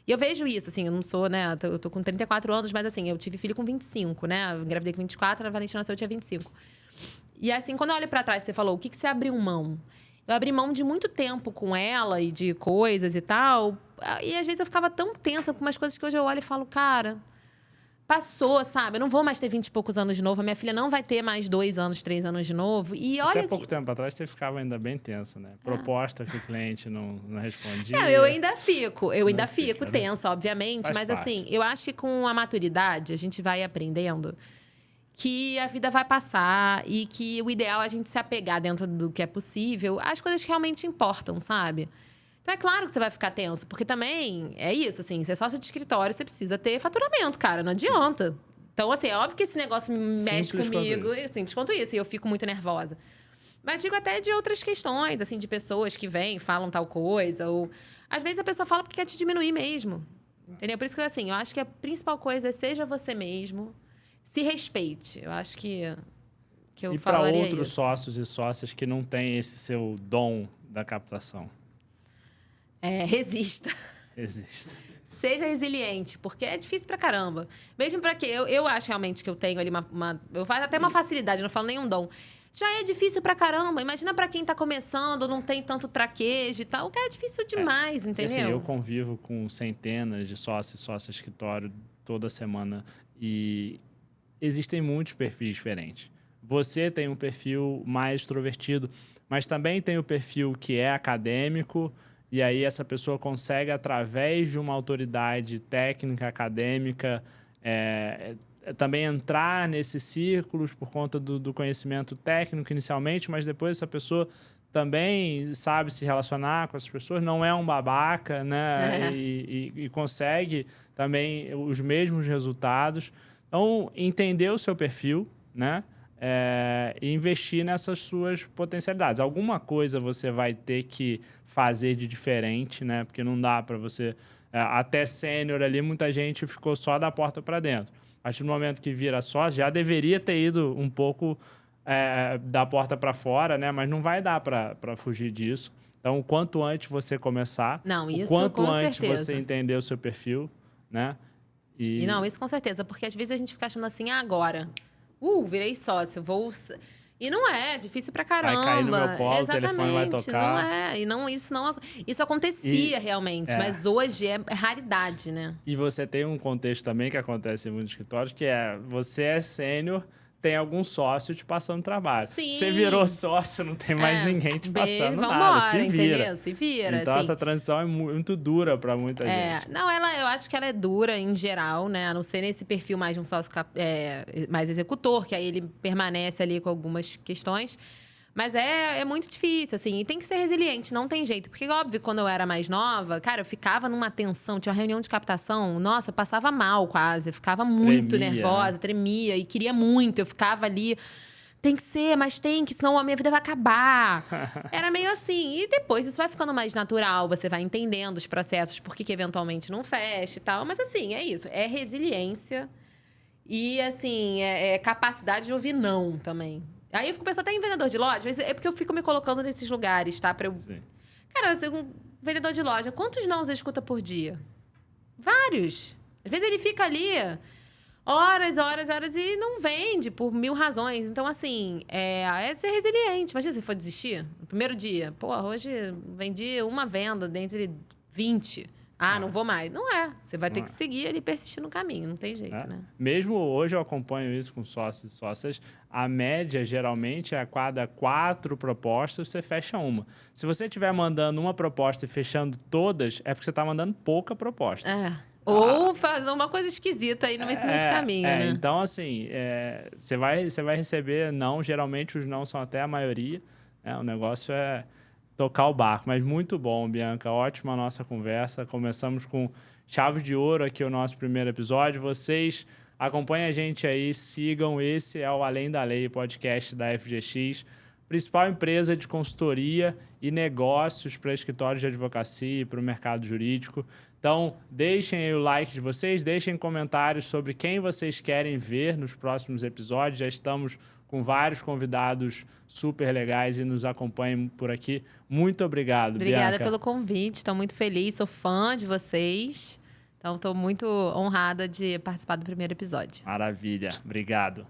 E eu vejo isso, assim, eu não sou, né, eu tô com 34 anos, mas assim, eu tive filho com 25, né, eu engravidei com 24, a Valentina nasceu, eu tinha 25. E assim, quando eu olho pra trás, você falou, o que você abriu mão? Eu abri mão de muito tempo com ela e de coisas e tal. E às vezes eu ficava tão tensa com umas coisas que hoje eu olho e falo, cara, passou, sabe? Eu não vou mais ter 20 e poucos anos de novo. A minha filha não vai ter mais 2 anos, 3 anos de novo. E olha até pouco tempo atrás você ficava ainda bem tensa, né? Proposta que o cliente não respondia. Não, eu ainda fico. Eu ainda fico tensa, obviamente. Faz mas parte. assim, eu acho que com a maturidade, a gente vai aprendendo que a vida vai passar e que o ideal é a gente se apegar dentro do que é possível às coisas que realmente importam, sabe? Então, é claro que você vai ficar tenso, porque também é isso, assim, você é sócio de escritório, você precisa ter faturamento, cara, não adianta. Então, assim, é óbvio que esse negócio me mexe Simples comigo, quanto isso. é simples quanto isso, e eu fico muito nervosa. Mas digo até de outras questões, assim, de pessoas que vêm, falam tal coisa, ou... Às vezes a pessoa fala porque quer te diminuir mesmo, entendeu? Por isso que, assim, eu acho que a principal coisa é seja você mesmo, se respeite. Eu acho que eu E para falaria outros isso. sócios e sócias que não têm esse seu dom da captação? Resista. Existe. Seja resiliente, porque é difícil pra caramba. Mesmo pra que eu acho realmente que eu tenho ali eu faço até uma facilidade, não falo nenhum dom. Já é difícil pra caramba. Imagina pra quem tá começando, não tem tanto traquejo e tal, que é difícil demais, E, entendeu? assim, eu convivo com centenas de sócios e sócias de escritório toda semana e existem muitos perfis diferentes. Você tem um perfil mais extrovertido, mas também tem o perfil que é acadêmico, e aí essa pessoa consegue, através de uma autoridade técnica, acadêmica, também entrar nesses círculos por conta do conhecimento técnico inicialmente, mas depois essa pessoa também sabe se relacionar com essas pessoas, não é um babaca, né? E consegue também os mesmos resultados. Então, entender o seu perfil, né? E investir nessas suas potencialidades. Alguma coisa você vai ter que fazer de diferente, né? Porque não dá para você... até sênior ali, muita gente ficou só da porta para dentro. A partir do momento que vira sócio, já deveria ter ido um pouco da porta para fora, né? Mas não vai dar para fugir disso. Então, o quanto antes você começar, Não, o isso quanto com antes certeza. você entender o seu perfil, né? E não, isso com certeza, porque às vezes a gente fica achando assim, agora, virei sócio, vou... E não é, difícil pra caramba. Vai cair no meu colo, o telefone vai Exatamente, tocar. não é. E não, isso acontecia realmente, mas hoje é raridade, né? E você tem um contexto também que acontece em muitos escritórios, que você é sênior, tem algum sócio te passando trabalho. Sim. Você virou sócio, não tem mais ninguém te passando nada. Vambora, Se vira. entendeu? Se vira. Então, assim. essa transição é muito dura para muita gente. Não, eu acho que ela é dura em geral, né? A não ser nesse perfil mais de um sócio mais executor, que aí ele permanece ali com algumas questões. Mas é muito difícil, assim. E tem que ser resiliente, não tem jeito. Porque, óbvio, quando eu era mais nova, cara, eu ficava numa tensão. Tinha uma reunião de captação, nossa, passava mal quase. Eu ficava muito nervosa, tremia. E queria muito. Eu ficava ali... Tem que ser, mas tem que, senão a minha vida vai acabar. Era meio assim. E depois isso vai ficando mais natural, você vai entendendo os processos, por que eventualmente não fecha e tal. Mas assim, é isso. É resiliência e, assim, é capacidade de ouvir não também. Aí eu fico pensando até em vendedor de loja, mas é porque eu fico me colocando nesses lugares, tá? Sim. Cara, um vendedor de loja, quantos não você escuta por dia? Vários. Às vezes ele fica ali... horas e não vende por 1000 razões. Então, assim, é ser resiliente. Imagina se for desistir no primeiro dia. Pô, hoje vendi uma venda dentre 20. Não vou mais. Não é. Você vai ter que seguir ali e persistir no caminho. Não tem jeito, né? Mesmo hoje eu acompanho isso com sócios e sócias. A média, geralmente, é a cada 4 propostas, você fecha uma. Se você estiver mandando uma proposta e fechando todas, é porque você está mandando pouca proposta. Ou fazer uma coisa esquisita aí no meio do caminho, né? Então, assim, você vai receber não. Geralmente, os não são até a maioria. O negócio é tocar o barco. Mas muito bom, Bianca. Ótima a nossa conversa. Começamos com chave de ouro aqui o nosso primeiro episódio. Vocês acompanhem a gente aí, sigam. Esse é o Além da Lei, podcast da FGX. Principal empresa de consultoria e negócios para escritórios de advocacia e para o mercado jurídico. Então, deixem aí o like de vocês, deixem comentários sobre quem vocês querem ver nos próximos episódios. Já estamos com vários convidados super legais e nos acompanhem por aqui. Muito obrigado, Obrigada Bianca. pelo convite, estou muito feliz, sou fã de vocês. Então, estou muito honrada de participar do primeiro episódio. Maravilha, obrigado.